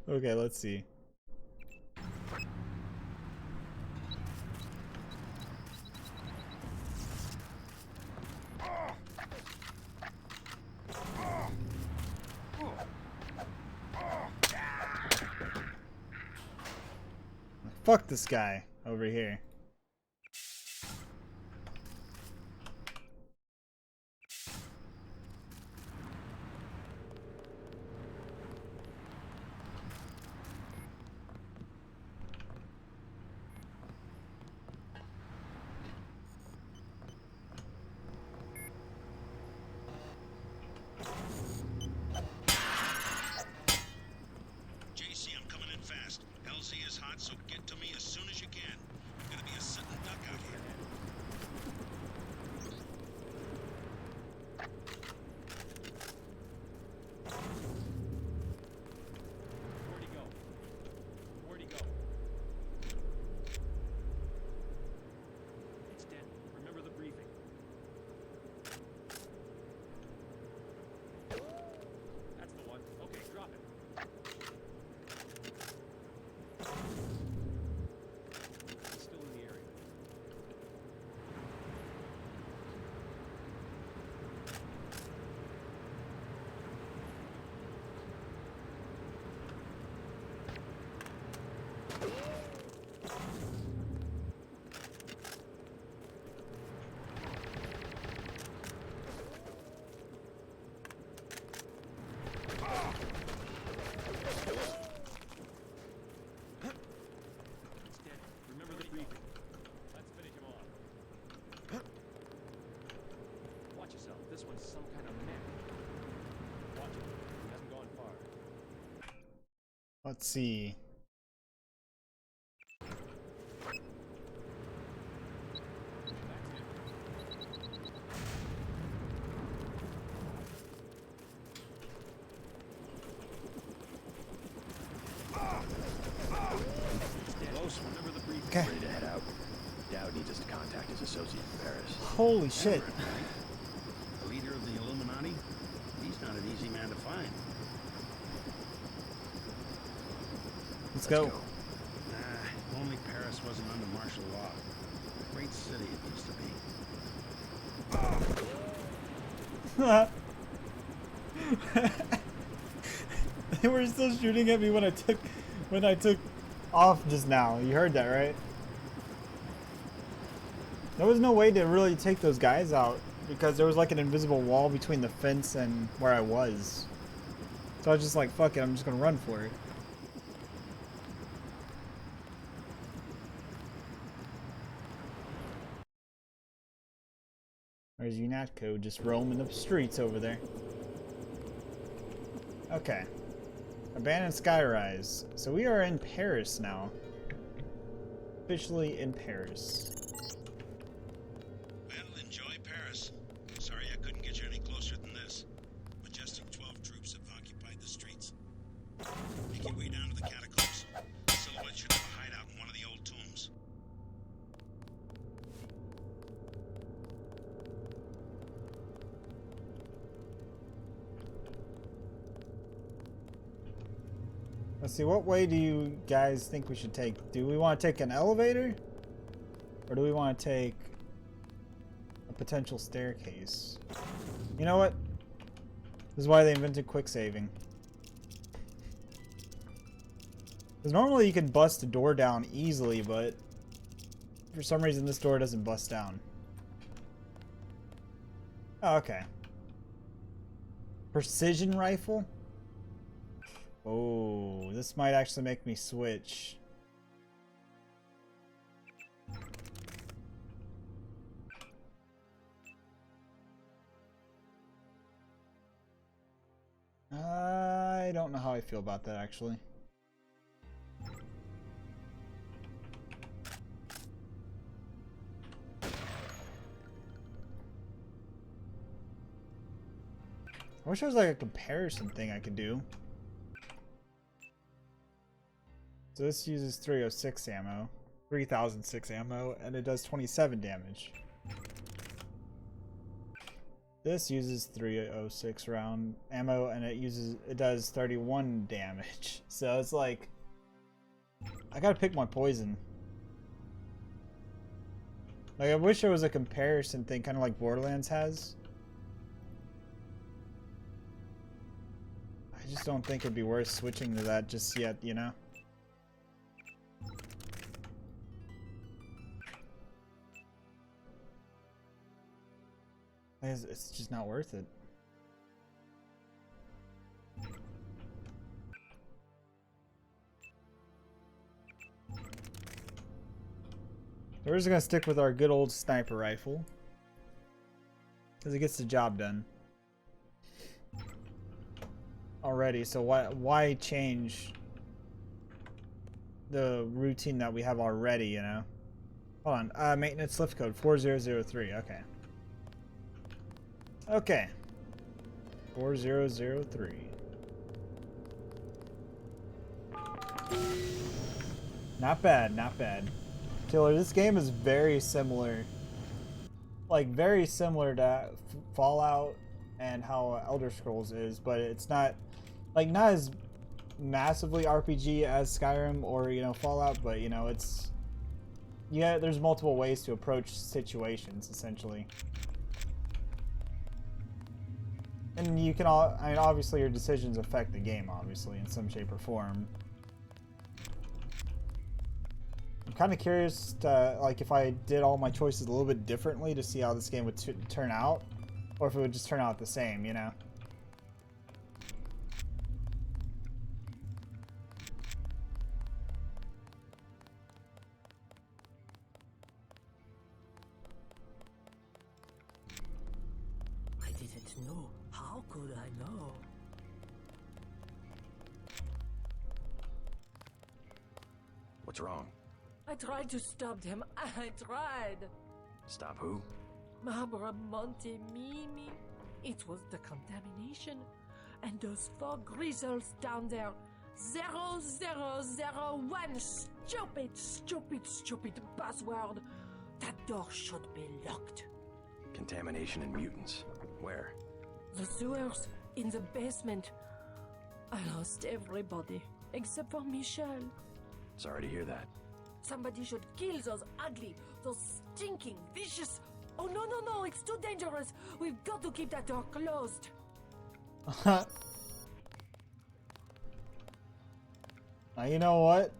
Okay, let's see. Fuck this guy over here. JC, I'm coming in fast. LZ is hot, so get to me as soon as you can. Gonna be a sitting duck out here. Where'd he go? Where'd he go? It's dead. Remember the briefing. That's the one. Okay, drop it. He's still in the area. It's dead. Remember the briefing. Let's finish him off. Watch yourself. This one's some kind of mech. Watch it. He hasn't gone far. Let's see. Close. Remember the briefing. Okay. Ready to head out. Dowd needs us to contact his associate in Paris. Holy shit. The leader of the Illuminati? He's not an easy man to find. Let's go. Only Paris wasn't under martial law. Great city it used to be. They were still shooting at me when I took off just now. You heard that, right? There was no way to really take those guys out because there was like an invisible wall between the fence and where I was. So I was just like, fuck it, I'm just gonna run for it. There's UNATCO just roaming the streets over there. Okay. Abandoned Skyrise. So we are in Paris now. Officially in Paris. Well, enjoy Paris. Let's see, what way do you guys think we should take? Do we want to take an elevator? Or do we want to take a potential staircase? You know what? This is why they invented quick saving. Because normally you can bust a door down easily, but for some reason this door doesn't bust down. Oh, okay. Precision rifle? Oh, this might actually make me switch. I don't know how I feel about that, actually. I wish there was like a comparison thing I could do. So this uses 306 ammo, 3006 ammo, and it does 27 damage. This uses 306 round ammo, and it does 31 damage. So it's like, I gotta pick my poison. Like, I wish there was a comparison thing, kind of like Borderlands has. I just don't think it'd be worth switching to that just yet, you know? It's just not worth it. We're just gonna stick with our good old sniper rifle, because it gets the job done already. So why change the routine that we have already, you know? Hold on, maintenance lift code 4003. Okay. Okay. 4003. Not bad, not bad. Killer, this game is very similar. Like, very similar to Fallout and how Elder Scrolls is, but it's not, like, not as massively RPG as Skyrim or, you know, Fallout, but, you know, it's, yeah, there's multiple ways to approach situations, essentially. And you can all, I mean, obviously your decisions affect the game, obviously, in some shape or form. I'm kind of curious to, like, if I did all my choices a little bit differently to see how this game would turn out, or if it would just turn out the same, you know? I didn't know. How could I know? What's wrong? I tried to stop them. I tried. Stop who? Mabra Monte Mimi. It was the contamination. And those 4 grizzles down there. 0001. Stupid password. That door should be locked. Contamination and mutants. Where? The sewers in the basement. I lost everybody except for Michel. Sorry to hear that. Somebody should kill those ugly, those stinking, vicious... Oh, no, it's too dangerous. We've got to keep that door closed. Now, you know what?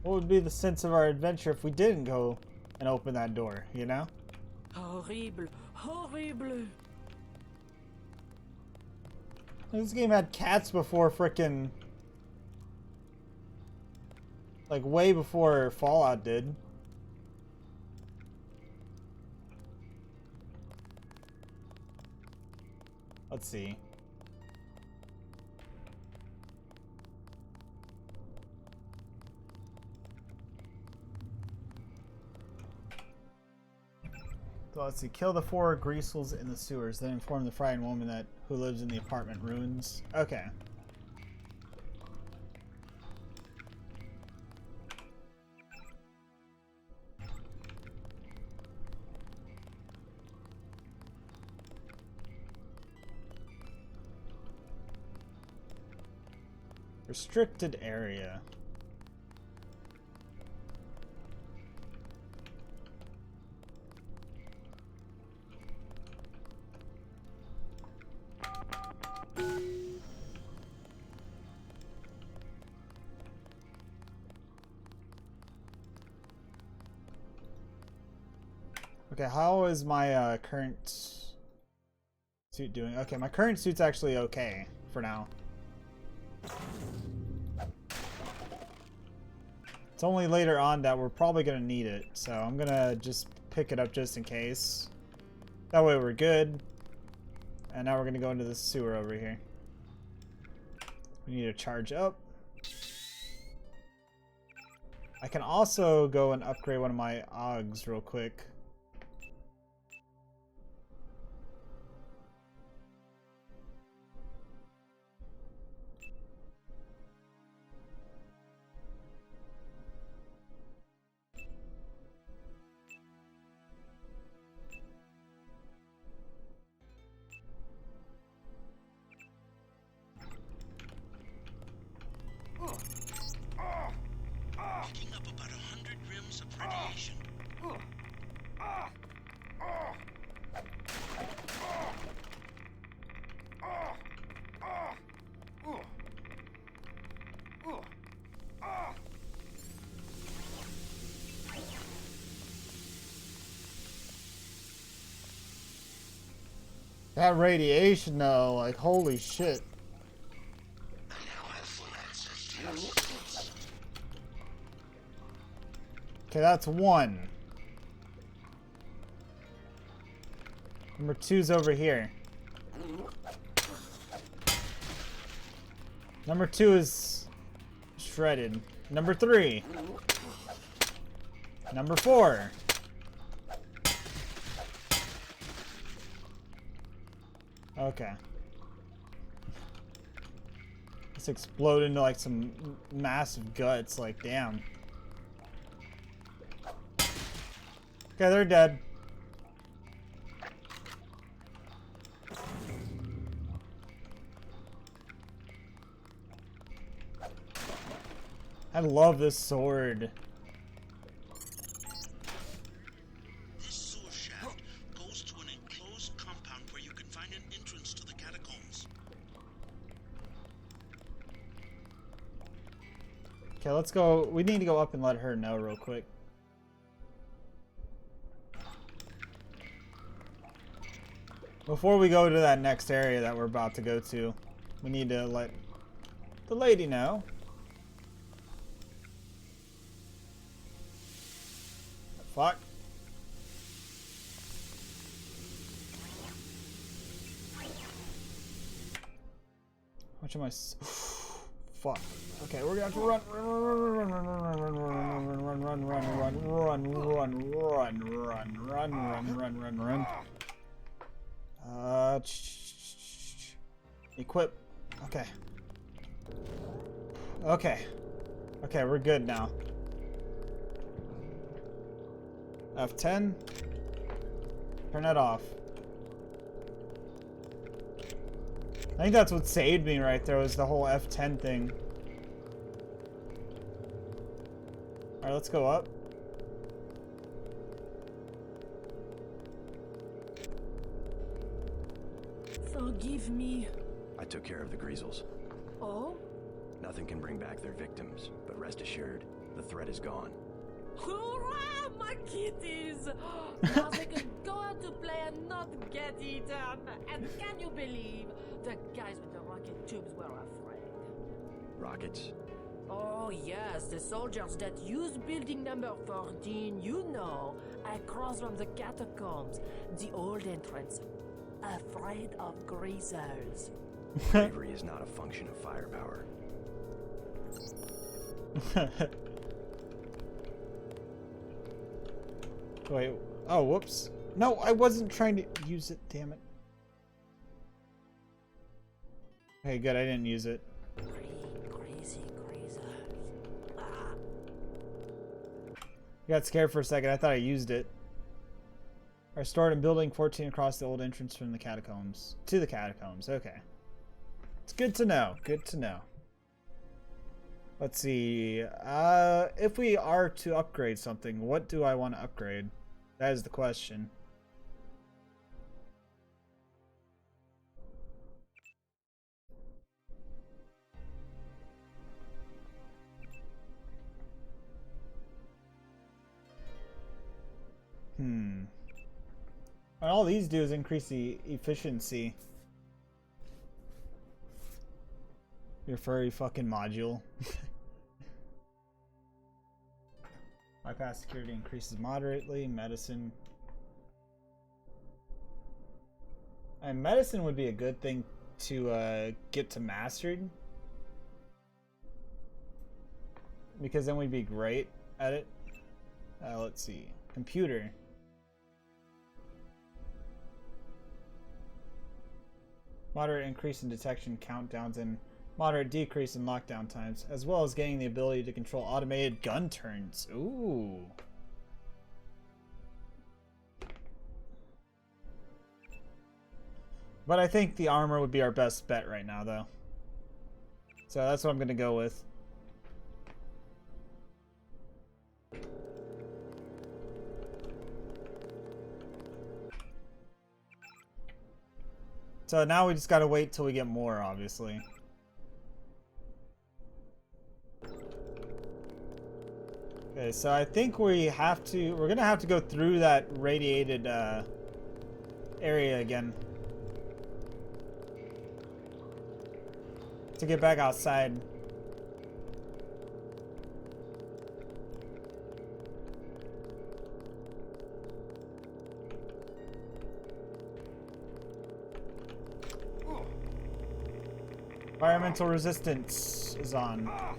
What would be the sense of our adventure if we didn't go and open that door, you know? Horrible, horrible. This game had cats before frickin'... like, way before Fallout did. Let's see. So let's see. Kill the 4 greasels in the sewers, then inform the frightened woman that who lives in the apartment ruins. Okay. Restricted area. Okay, how is my current suit doing? Okay, my current suit's actually okay for now. It's only later on that we're probably gonna need it, so I'm gonna just pick it up just in case. That way we're good. And now we're gonna go into the sewer over here. We need to charge up. I can also go and upgrade one of my AUGs real quick. Picking up about 100 rims of radiation. That radiation though, like holy shit. Okay, that's one. Number two's over here. Number two is shredded. Number three. Number four. Okay. Let's explode into like some massive guts, like damn. Okay, they're dead. I love this sword. This sewer shaft goes to an enclosed compound where you can find an entrance to the catacombs. Okay, let's go. We need to go up and let her know real quick. Before we go to that next area that we're about to go to, we need to let the lady know. Fuck. How much am I? Fuck. Okay, we're gonna have to run, run. Equip. Okay. Okay. Okay, we're good now. F10. Turn that off. I think that's what saved me right there, was the whole F10 thing. Alright, let's go up. Forgive me. I took care of the Greasels. Oh? Nothing can bring back their victims, but rest assured, the threat is gone. Hurrah, my kitties! Now they can go out to play and not get eaten. And can you believe the guys with the rocket tubes were afraid? Rockets? Oh yes, the soldiers that used building number 14, you know, across from the catacombs, the old entrance. Afraid of greasers. Bravery is not a function of firepower. Wait. Oh, whoops. No, I wasn't trying to use it. Damn it. Okay, good. I didn't use it. Crazy greasers. Ah. I got scared for a second. I thought I used it. Are stored in building 14 across the old entrance from the catacombs. To the catacombs. Okay. It's good to know. Good to know. Let's see. If we are to upgrade something, what do I want to upgrade? That is the question. And all these do is increase the efficiency. Your furry fucking module. Bypass security increases moderately. Medicine. And medicine would be a good thing to get to mastered. Because then we'd be great at it. Let's see. Computer. Moderate increase in detection countdowns and moderate decrease in lockdown times, as well as gaining the ability to control automated gun turns. Ooh. But I think the armor would be our best bet right now, though. So that's what I'm going to go with. So now we just gotta wait till we get more, obviously. Okay, so I think we're gonna have to go through that radiated area again to get back outside. Environmental resistance is on. I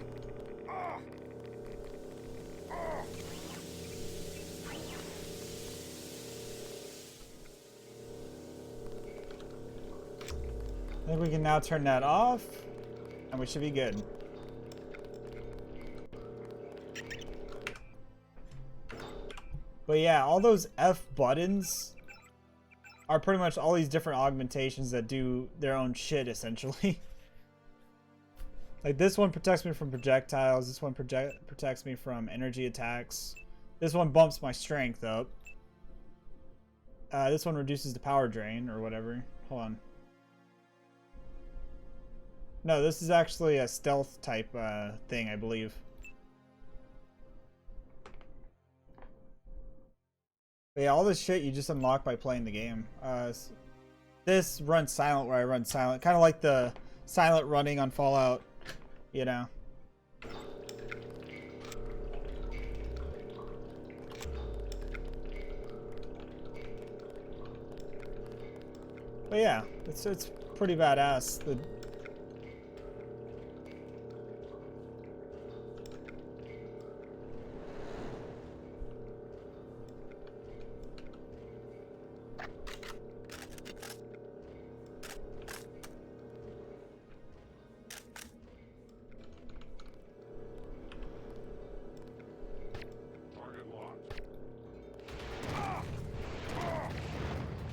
think we can now turn that off, and we should be good. But yeah, all those F buttons are pretty much all these different augmentations that do their own shit, essentially. Like this one protects me from projectiles, this one protects me from energy attacks. This one bumps my strength up. This one reduces the power drain or whatever. Hold on. No, this is actually a stealth type thing, I believe. But yeah, all this shit you just unlock by playing the game. This runs silent where I run silent. Kind of like the silent running on Fallout. You know. But yeah, it's pretty badass.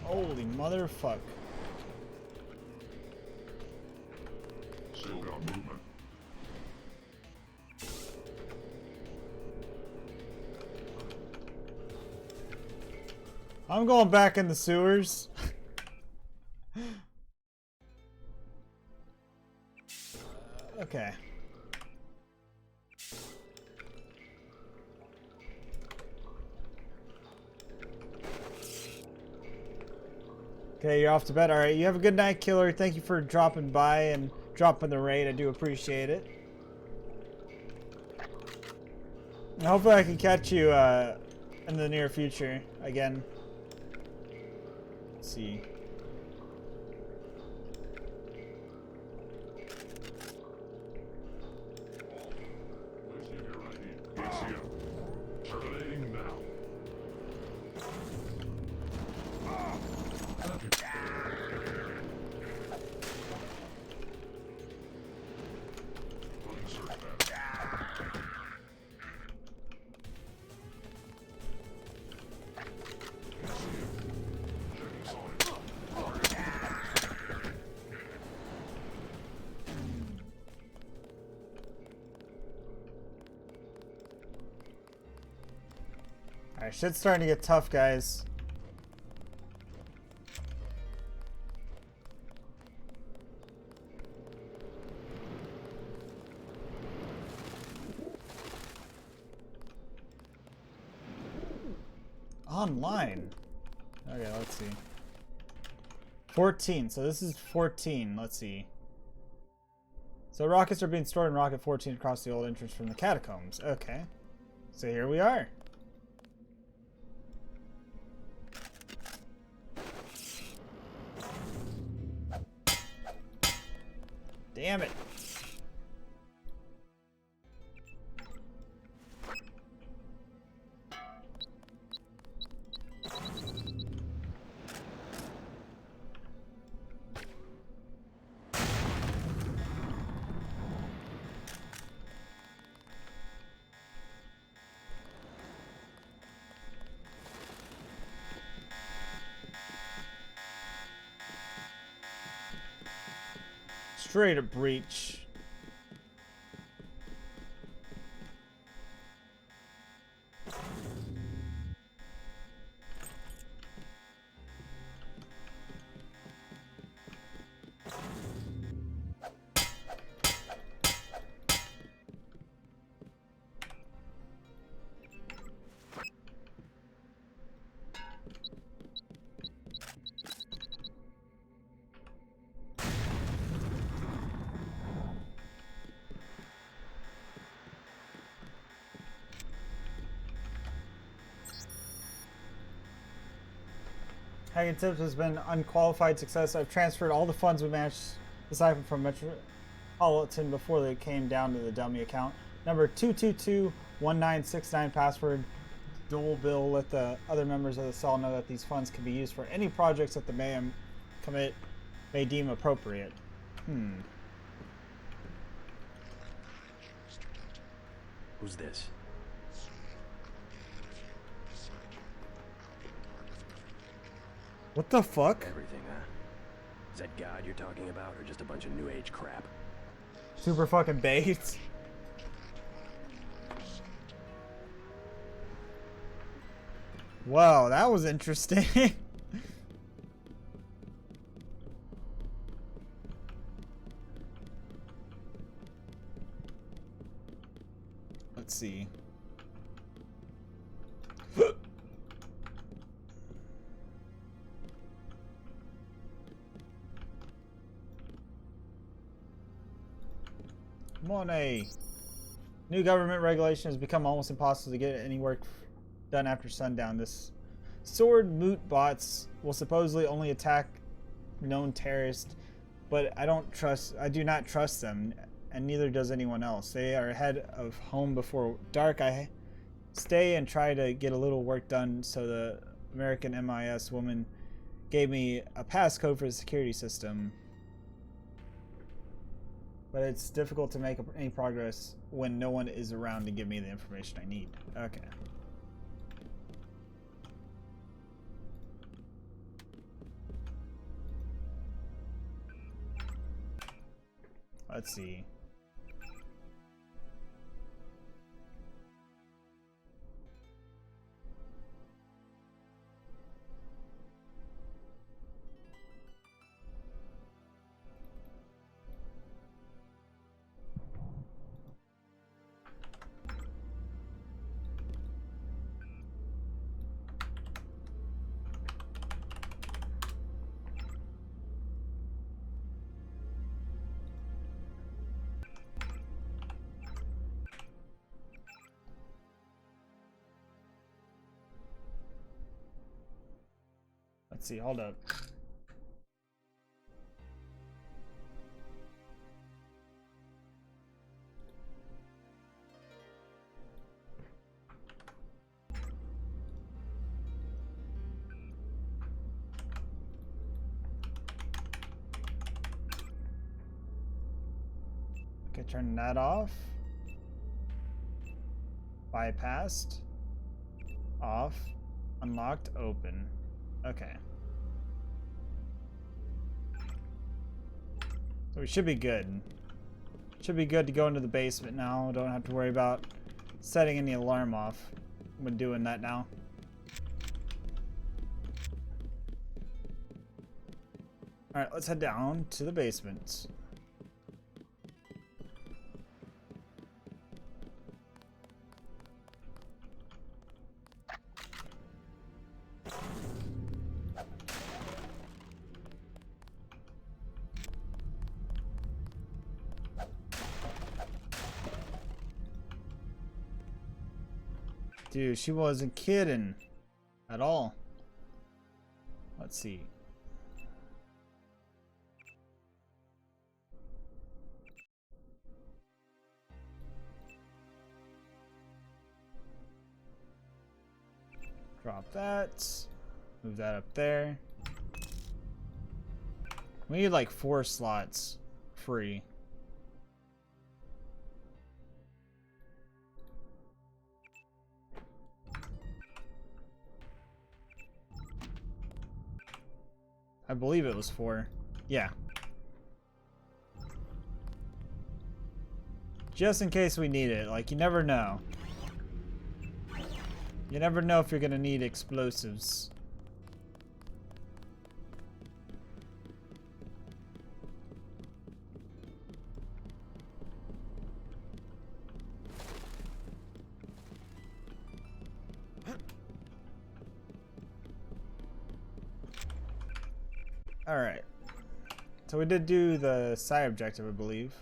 Holy motherfuck. Slow down movement. I'm going back in the sewers. Okay. Okay, you're off to bed. Alright, you have a good night, Killer. Thank you for dropping by and dropping the raid. I do appreciate it. And hopefully I can catch you in the near future again. Let's see. Terminating now. Alright, shit's starting to get tough, guys. Online. Okay, let's see. 14. So this is 14. Let's see. So rockets are being stored in Rocket 14 across the old entrance from the catacombs. Okay. So here we are. Damn it. Straight up breach. Hacking Tips has been unqualified success. I've transferred all the funds we managed to siphon from Metropolitan before they came down to the dummy account. Number 2221969 password dual bill. Let the other members of the cell know that these funds can be used for any projects that the mayhem commit may deem appropriate. Who's this? What the fuck? Everything, huh? Is that God you're talking about, or just a bunch of New Age crap? Super fucking bait. Wow, that was interesting. Let's see. Money. New government regulation has become almost impossible to get any work done after sundown. This sword moot bots will supposedly only attack known terrorists, but I do not trust them, and neither does anyone else. They are ahead of home before dark. I stay and try to get a little work done, so the American MIS woman gave me a passcode for the security system. But it's difficult to make any progress when no one is around to give me the information I need. Okay. Let's see. Let's see, hold up. Okay, turn that off. Bypassed. Off. Unlocked, open. Okay. So we should be good. Should be good to go into the basement now. Don't have to worry about setting any alarm off when doing that now. Alright, let's head down to the basement. Dude, she wasn't kidding at all. Let's see. Drop that. Move that up there. We need like 4 slots free. I believe it was 4. Yeah. Just in case we need it. Like, you never know. You never know if you're gonna need explosives. Alright. So we did do the side objective, I believe.